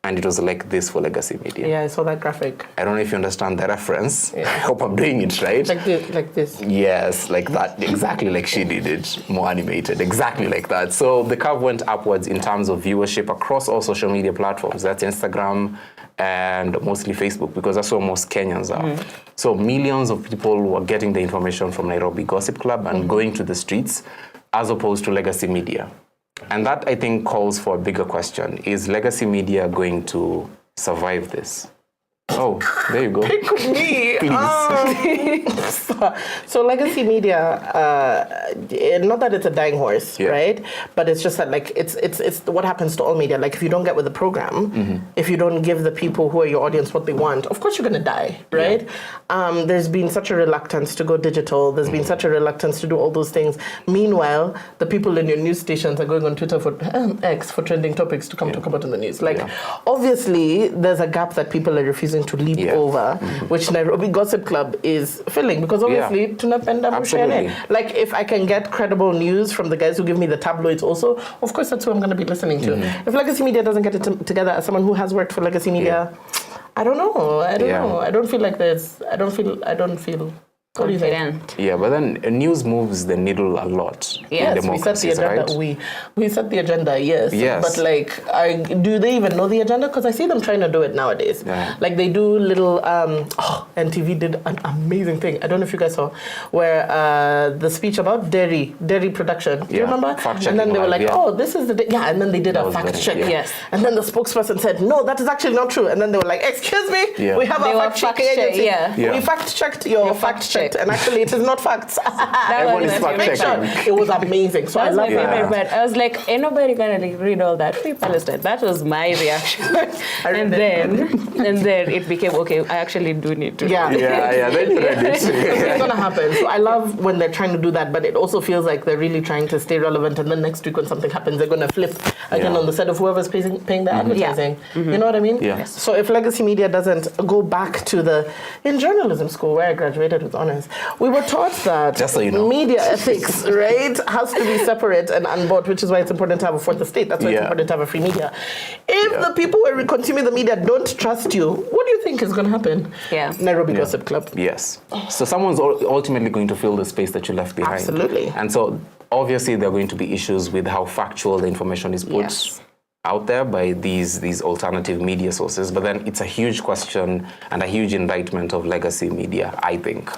and it was like this for legacy media. Yeah, I saw that graphic. I don't know if you understand the reference. I hope I'm doing it right. Like this. Yes, like that, exactly like she did it, more animated, exactly like that. So the curve went upwards in terms of viewership across all social media platforms. That's Instagram and mostly Facebook, because that's where most Kenyans are. So millions of people were getting the information from Nairobi Gossip Club and going to the streets, as opposed to legacy media. And that, I think, calls for a bigger question. Is legacy media going to survive this? Oh, there you go. Pick me. Please. So legacy media, not that it's a dying horse, right? But it's just that like it's what happens to all media. Like if you don't get with the program, if you don't give the people who are your audience what they want, of course you're gonna die, right? There's been such a reluctance to go digital. There's been such a reluctance to do all those things. Meanwhile, the people in your news stations are going on Twitter for X for trending topics to come talk about in the news. Like obviously there's a gap that people are refusing to leap over, which Nairobi Gossip Club is filling, because obviously tunapenda mshare. Like if I can get credible news from the guys who give me the tabloids also, of course that's who I'm going to be listening to. If legacy media doesn't get it together, as someone who has worked for legacy media, I don't know. I don't know. I don't feel like there's. I don't feel. What do you think? Yeah, but then news moves the needle a lot. Yes, we set the agenda. Right? We set the agenda. Yes. But like, do they even know the agenda? Because I see them trying to do it nowadays. Like they do little. NTV did an amazing thing. I don't know if you guys saw, where the speech about dairy production. Do you remember? And then they were like, "Oh, this is the and then they did a fact check. Yes. And then the spokesperson said, "No, that is actually not true." And then they were like, "Excuse me, we have a fact checking agency. We fact checked your fact check." And actually, it is not facts. Everyone is fact checking. It was amazing. So I love that. But I was like, ain't nobody gonna read all that. Free Palestine. That was my reaction. and then it became okay. I actually do need to. Then It's gonna happen. So I love when they're trying to do that, but it also feels like they're really trying to stay relevant. And then next week when something happens, they're gonna flip again on the set of whoever's paying the advertising. You know what I mean? So if legacy media doesn't go back to in journalism school where I graduated with honors, we were taught that just so you know, media ethics, right, has to be separate and unbought, which is why it's important to have a fourth estate. That's why it's important to have a free media. If the people who are consuming the media don't trust you, what do you think is going to happen? Nairobi Gossip Club. Yes. So someone's ultimately going to fill the space that you left behind. Absolutely. And so obviously there are going to be issues with how factual the information is put out there by these alternative media sources. But then it's a huge question and a huge indictment of legacy media, I think.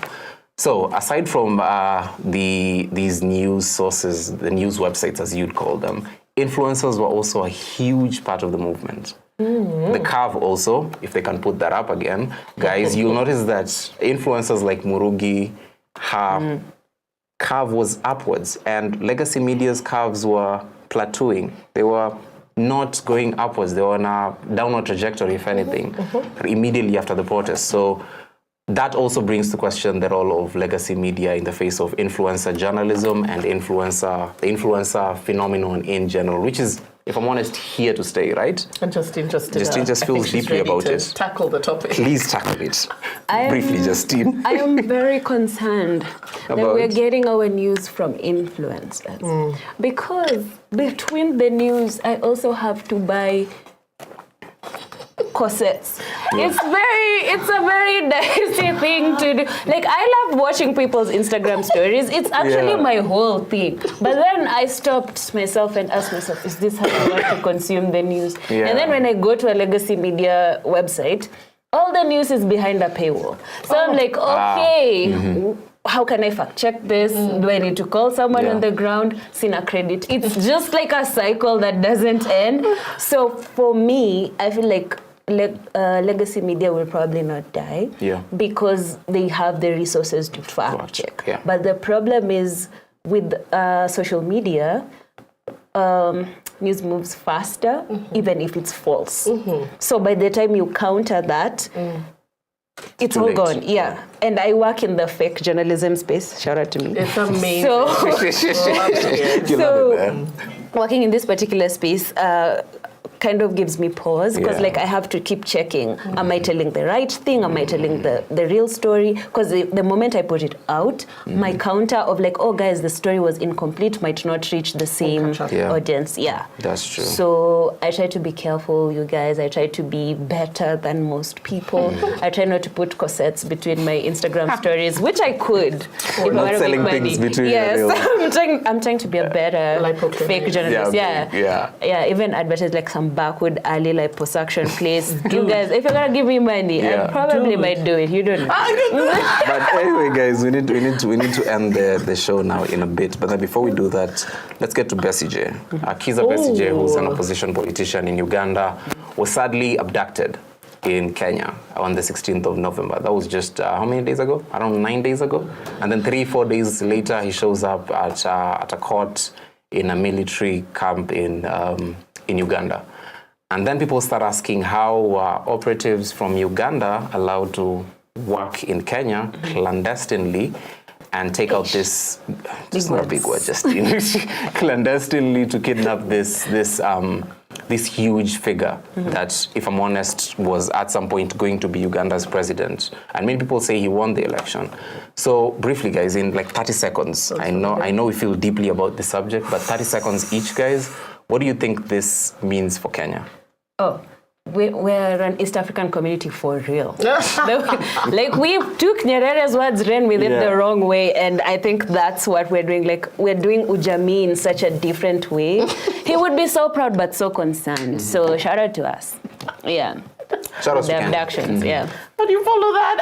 So aside from these news sources, the news websites as you'd call them, influencers were also a huge part of the movement. The curve also, if they can put that up again, guys, you'll notice that influencers like Murugi, her curve was upwards, and legacy media's curves were plateauing. They were not going upwards. They were on a downward trajectory, if anything, immediately after the protest. So that also brings to question the role of legacy media in the face of influencer journalism and influencer phenomenon in general, which is, if I'm honest, here to stay, right? And Justine just feels deeply about it. Tackle the topic. Please tackle it. Briefly, Justine. I am very concerned that we're getting our news from influencers. Because between the news, I also have to buy corsets. It's a very dicey thing to do. Like, I love watching people's Instagram stories. It's actually my whole thing. But then I stopped myself and asked myself, is this how I want to consume the news? And then when I go to a legacy media website, all the news is behind a paywall. So I'm like, okay, how can I fact check this? Do I need to call someone on the ground? Sina credit. It's just like a cycle that doesn't end. So for me, I feel like legacy media will probably not die because they have the resources to fact check. But the problem is with social media, news moves faster, even if it's false. So by the time you counter that, it's all gone. And I work in the fake journalism space. Shout out to me. It's amazing. So working in this particular space kind of gives me pause because like I have to keep checking. Am I telling the right thing? Am I telling the real story? Because the moment I put it out, my counter of like, oh guys, the story was incomplete might not reach the same audience. That's true. So I try to be careful, you guys. I try to be better than most people. I try not to put corsets between my Instagram stories, which I could. If not selling things between I'm trying to be a better fake journalist. Even advertise like some backward alley liposuction place. You guys, if you're gonna give me money, I probably might do it. You don't know. But anyway, guys, we need to end the show now in a bit. But then before we do that, let's get to Besigye. Okiya Besigye, who's an opposition politician in Uganda, was sadly abducted in Kenya on the 16th of November. That was just how many days ago? Around 9 days ago. And then 3-4 days later, he shows up at a court in a military camp in Uganda. And then people start asking how operatives from Uganda are allowed to work in Kenya clandestinely and take out this, just not a big word, Justine, clandestinely to kidnap this huge figure that, if I'm honest, was at some point going to be Uganda's president. And many people say he won the election. So briefly, guys, in like 30 seconds, I know we feel deeply about the subject, but 30 seconds each, guys, what do you think this means for Kenya? Oh, we're an East African community for real. Like, we took Nyerere's words, ran with it the wrong way, and I think that's what we're doing. Like, we're doing Ujami in such a different way. He would be so proud but so concerned. So shout out to us. Yeah. Shout out to the Kenya. abductions, yeah. How do you follow that?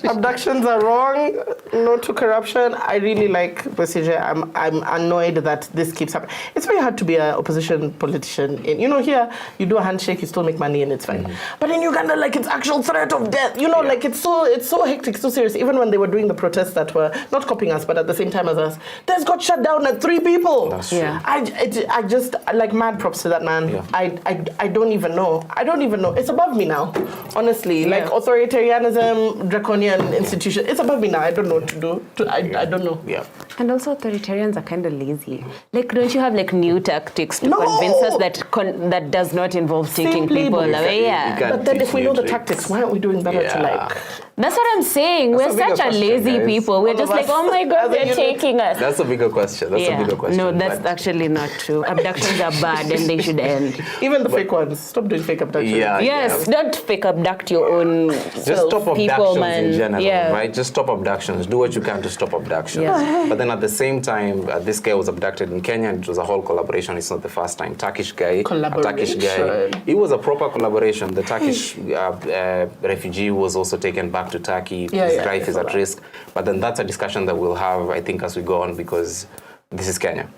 Abductions are wrong. No to corruption. I really like Besigye. I'm annoyed that this keeps happening. It's very hard to be an opposition politician. Here you do a handshake, you still make money, and it's fine. But in Uganda, like, it's actual threat of death. Like, it's so hectic, so serious. Even when they were doing the protests that were not copying us, but at the same time as us, this got shut down at 3 people. That's true. Yeah. I just like, mad props to that man. Yeah. I don't even know. It's above me now. Honestly, like authoritarianism, draconian institution, it's above me now. I don't know what to do. I don't know. Yeah. And also, authoritarians are kind of lazy. Like, don't you have like new tactics to convince us that does not involve taking people away? Yeah. But then if we know the tactics, why aren't we doing better to like? That's what I'm saying. That's We're such a lazy people. We're just like, oh my God, they're taking us. That's a bigger question. That's a bigger question. No, that's actually not true. Abductions are bad and they should end. Even the fake ones. Stop doing fake abductions. Yeah. Yes, don't fake abduct your own Just stop people, abductions man. in general, Yeah. right? Just stop abductions. Do what you can to stop abductions. Yeah. But then at the same time, this guy was abducted in Kenya, and it was a whole collaboration. It's not the first time. Turkish guy, a Turkish guy. It was a proper collaboration. The Turkish refugee was also taken back to Turkey. His life is at risk. But then that's a discussion that we'll have, I think, as we go on, because this is Kenya.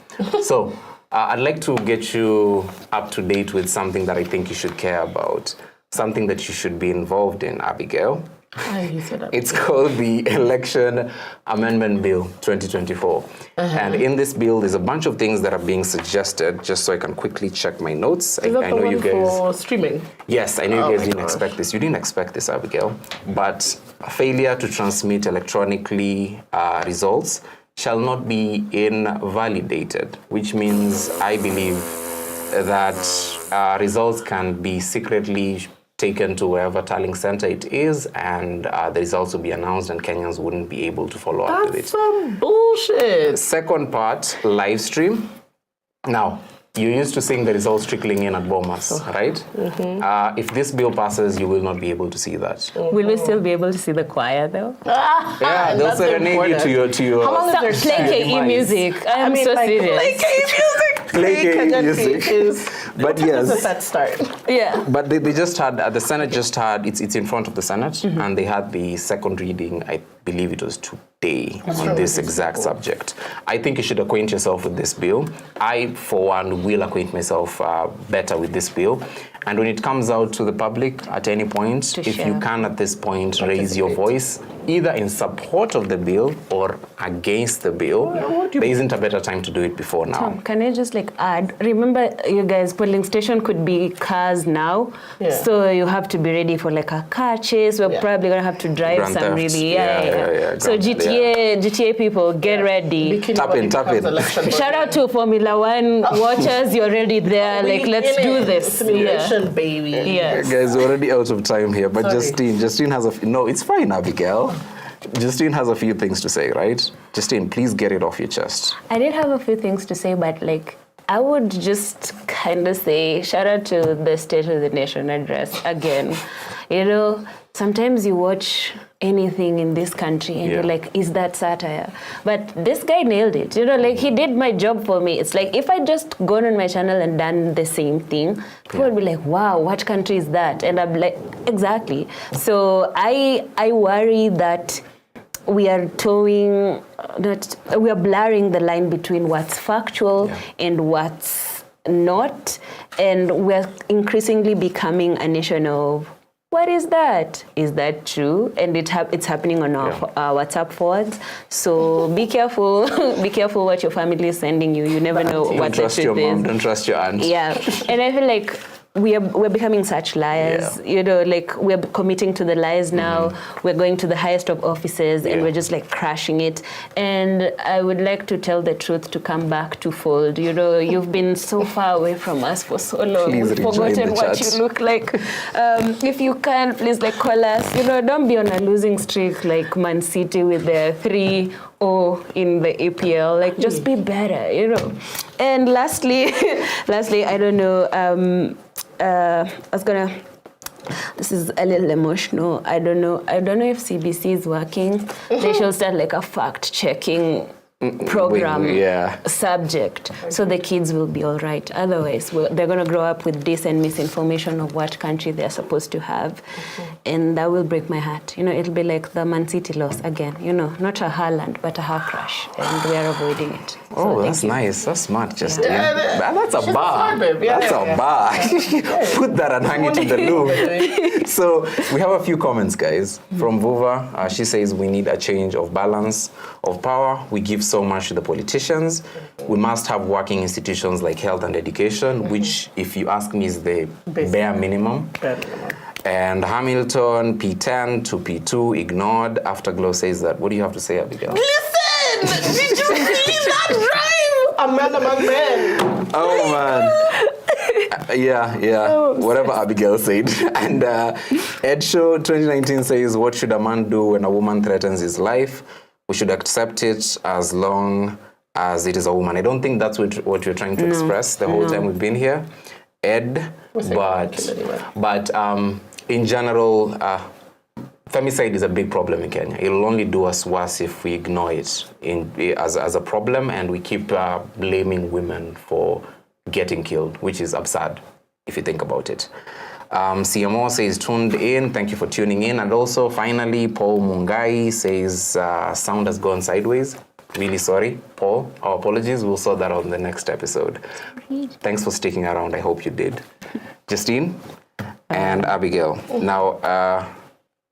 So I'd like to get you up to date with something that I think you should care about, something that you should be involved in, Abigail. It's called the Election Amendment Bill 2024. And in this bill, there's a bunch of things that are being suggested, just so I can quickly check my notes. Is that I know the you one guys. for streaming? Yes, I know you guys didn't expect this. You didn't expect this, Abigail. But failure to transmit electronically results shall not be invalidated, which means I believe that results can be secretly taken to wherever tallying center it is, and the results will be announced, and Kenyans wouldn't be able to follow up with it. That's some bullshit. Second part, live stream. Now, you're used to seeing the results trickling in at Bomas, right? If this bill passes, you will not be able to see that. Will we still be able to see the choir though? Yeah, they'll serenade you to your. How long is Play their KE music. I'm so serious. Play KE music. Play KE music. But yes. Does that start? Yeah. But they just had, the Senate just had, it's in front of the Senate, and they had the second reading, I believe it was today, on this exact subject. I think you should acquaint yourself with this bill. I, for one, will acquaint myself better with this bill. And when it comes out to the public at any point, if you can at this point raise your voice, either in support of the bill or against the bill, there isn't a better time to do it before now. Tom, can I just add? Remember, you guys, polling station could be cars now, so you have to be ready for a car chase. We're probably gonna have to drive Grand some thefts. really, So Grand GTA people, get ready. Tap in. Shout out to Formula One watchers. You're already there. Let's do this. Simulation, baby. Yes. Guys, we're already out of time here, but Justine has no, it's fine, Abigail. Justine has a few things to say, right? Justine, please get it off your chest. I did have a few things to say, but I would just kind of say, shout out to the State of the Nation address again. Sometimes you watch anything in this country and you're like, is that satire? But this guy nailed it. He did my job for me. It's like, if I just gone on my channel and done the same thing, people would be like, wow, what country is that? And I'm like, exactly. So I worry that we are blurring the line between what's factual and what's not. And we're increasingly becoming a nation of, what is that? Is that true? And it's happening on our WhatsApp forwards. So be careful. Be careful what your family is sending you. You never know what the truth is. Don't trust your mom. Don't trust your aunt. Yeah, and I feel like we're becoming such liars. You know, like we're committing to the lies now. We're going to the highest of offices, and we're just like crashing it. And I would like to tell the truth to come back to fold. You know, you've been so far away from us for so long. Please We've rejoin forgotten the what chat. you look like. If you can, please like call us. You know, don't be on a losing streak like Man City with their 3-0 in the EPL. Like, just be better. You know. And lastly, I don't know. This is a little emotional. I don't know if CBC is working. They should start like a fact-checking program subject, so the kids will be all right. Otherwise, they're going to grow up with decent misinformation of what country they're supposed to have, and that will break my heart. You know, it'll be like the Man City loss again. You know, not a Haaland, but a Haar crash, and we are avoiding it. Oh, that's nice. That's smart, Justin. That's a bar. That's a bar. Put that and hang it in the loop. So we have a few comments, guys. From Vuva, she says we need a change of balance of power. We give so much to the politicians. We must have working institutions like health and education, which, if you ask me, is the bare minimum. And Hamilton, P10 to P2, ignored. Afterglow says that. What do you have to say, Abigail? Listen! Did you see that rhyme? A man among men. Oh, man. Whatever Abigail said. And Ed Show 2019 says, what should a man do when a woman threatens his life? We should accept it as long as it is a woman. I don't think that's what you're trying to express the whole time we've been here, Ed. But in general, femicide is a big problem in Kenya. It'll only do us worse if we ignore it as a problem, and we keep blaming women for getting killed, which is absurd if you think about it. CMO says tuned in. Thank you for tuning in. And also, finally, Paul Mungai says sound has gone sideways. Really sorry, Paul. Our apologies. We'll sort that out in the next episode. Thanks for sticking around. I hope you did. Justine and Abigail. Now,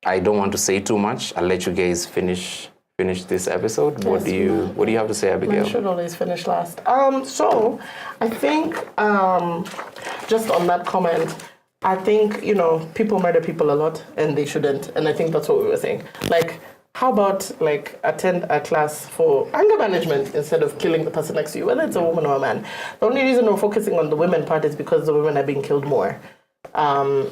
I don't want to say too much. I'll let you guys finish this episode. What do you have to say, Abigail? I should always finish last. So I think just on that comment, I think, you know, people murder people a lot and they shouldn't. And I think that's what we were saying. Like, how about, like, attend a class for anger management instead of killing the person next to you, whether it's a woman or a man. The only reason we're focusing on the women part is because the women are being killed more. And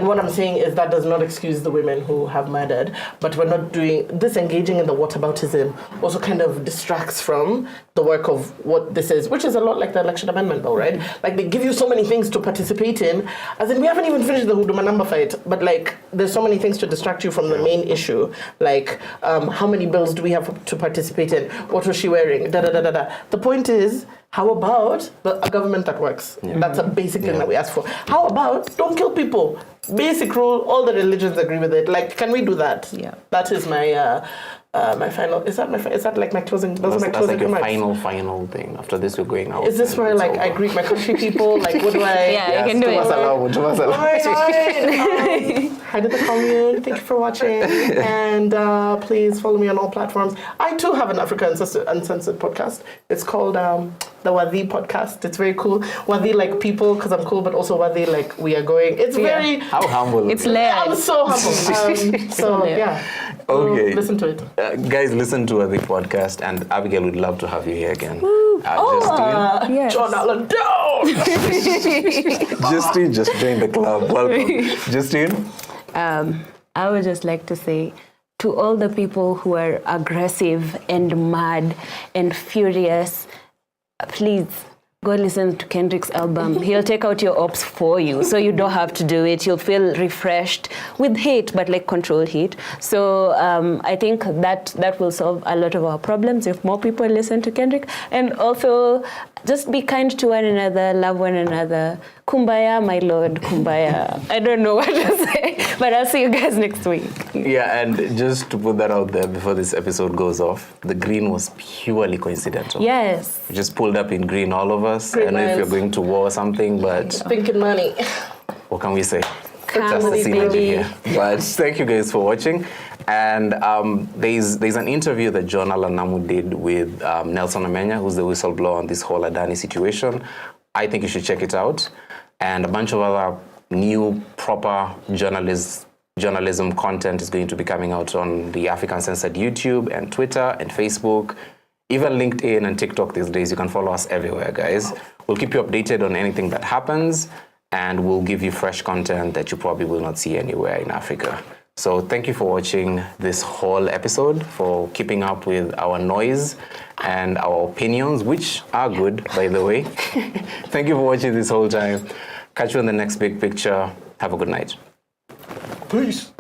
what I'm saying is that does not excuse the women who have murdered, but we're not doing this. Engaging in the whataboutism also kind of distracts from the work of what this is, which is a lot like the election amendment bill, right? Like, they give you so many things to participate in, as in we haven't even finished the Huduma number fight, but like there's so many things to distract you from the main issue, like how many bills do we have to participate in? What was she wearing? The point is, how about a government that works? That's a basic thing that we ask for. How about don't kill people? Basic rule, all the religions agree with it. Like, can we do that? Yeah. That is my my final. Is that like my closing? Those are my closing remarks. Your final thing. After this, we're going out. Is this where like I greet my country people? Like, what do I? Yeah, you can do it. Hi to the commune. Thank you for watching, and please follow me on all platforms. I too have an Africa Uncensored podcast. It's called the Wadi podcast. It's very cool. Wadi like people because I'm cool, but also Wadi like we are going. It's very how humble. It's layered. I'm so humble. So yeah. Okay. Listen to it. Guys, listen to the podcast, and Abigail would love to have you here again. Justine. Yes. John Allen down. Justine just joined the club. Welcome. Justine? I would just like to say to all the people who are aggressive and mad and furious, please go listen to Kendrick's album. He'll take out your ops for you, so you don't have to do it. You'll feel refreshed with hate, but like controlled hate. So I think that will solve a lot of our problems if more people listen to Kendrick. And also, just be kind to one another, love one another. Kumbaya, my lord, kumbaya. I don't know what to say, but I'll see you guys next week. Yeah, and just to put that out there before this episode goes off, the green was purely coincidental. Yes. We just pulled up in green, all of us. I don't know if you're going to war or something, but Thinking money. what can we say? Come Just the with synergy baby. here. But thank you guys for watching. And there's an interview that John Alanamu did with Nelson Amenya, who's the whistleblower on this whole Adani situation. I think you should check it out. And a bunch of other new, proper journalism content is going to be coming out on the African Censored YouTube and Twitter and Facebook, even LinkedIn and TikTok these days. You can follow us everywhere, guys. We'll keep you updated on anything that happens, and we'll give you fresh content that you probably will not see anywhere in Africa. So thank you for watching this whole episode, for keeping up with our noise and our opinions, which are good, by the way. Thank you for watching this whole time. Catch you in the next big picture. Have a good night. Peace.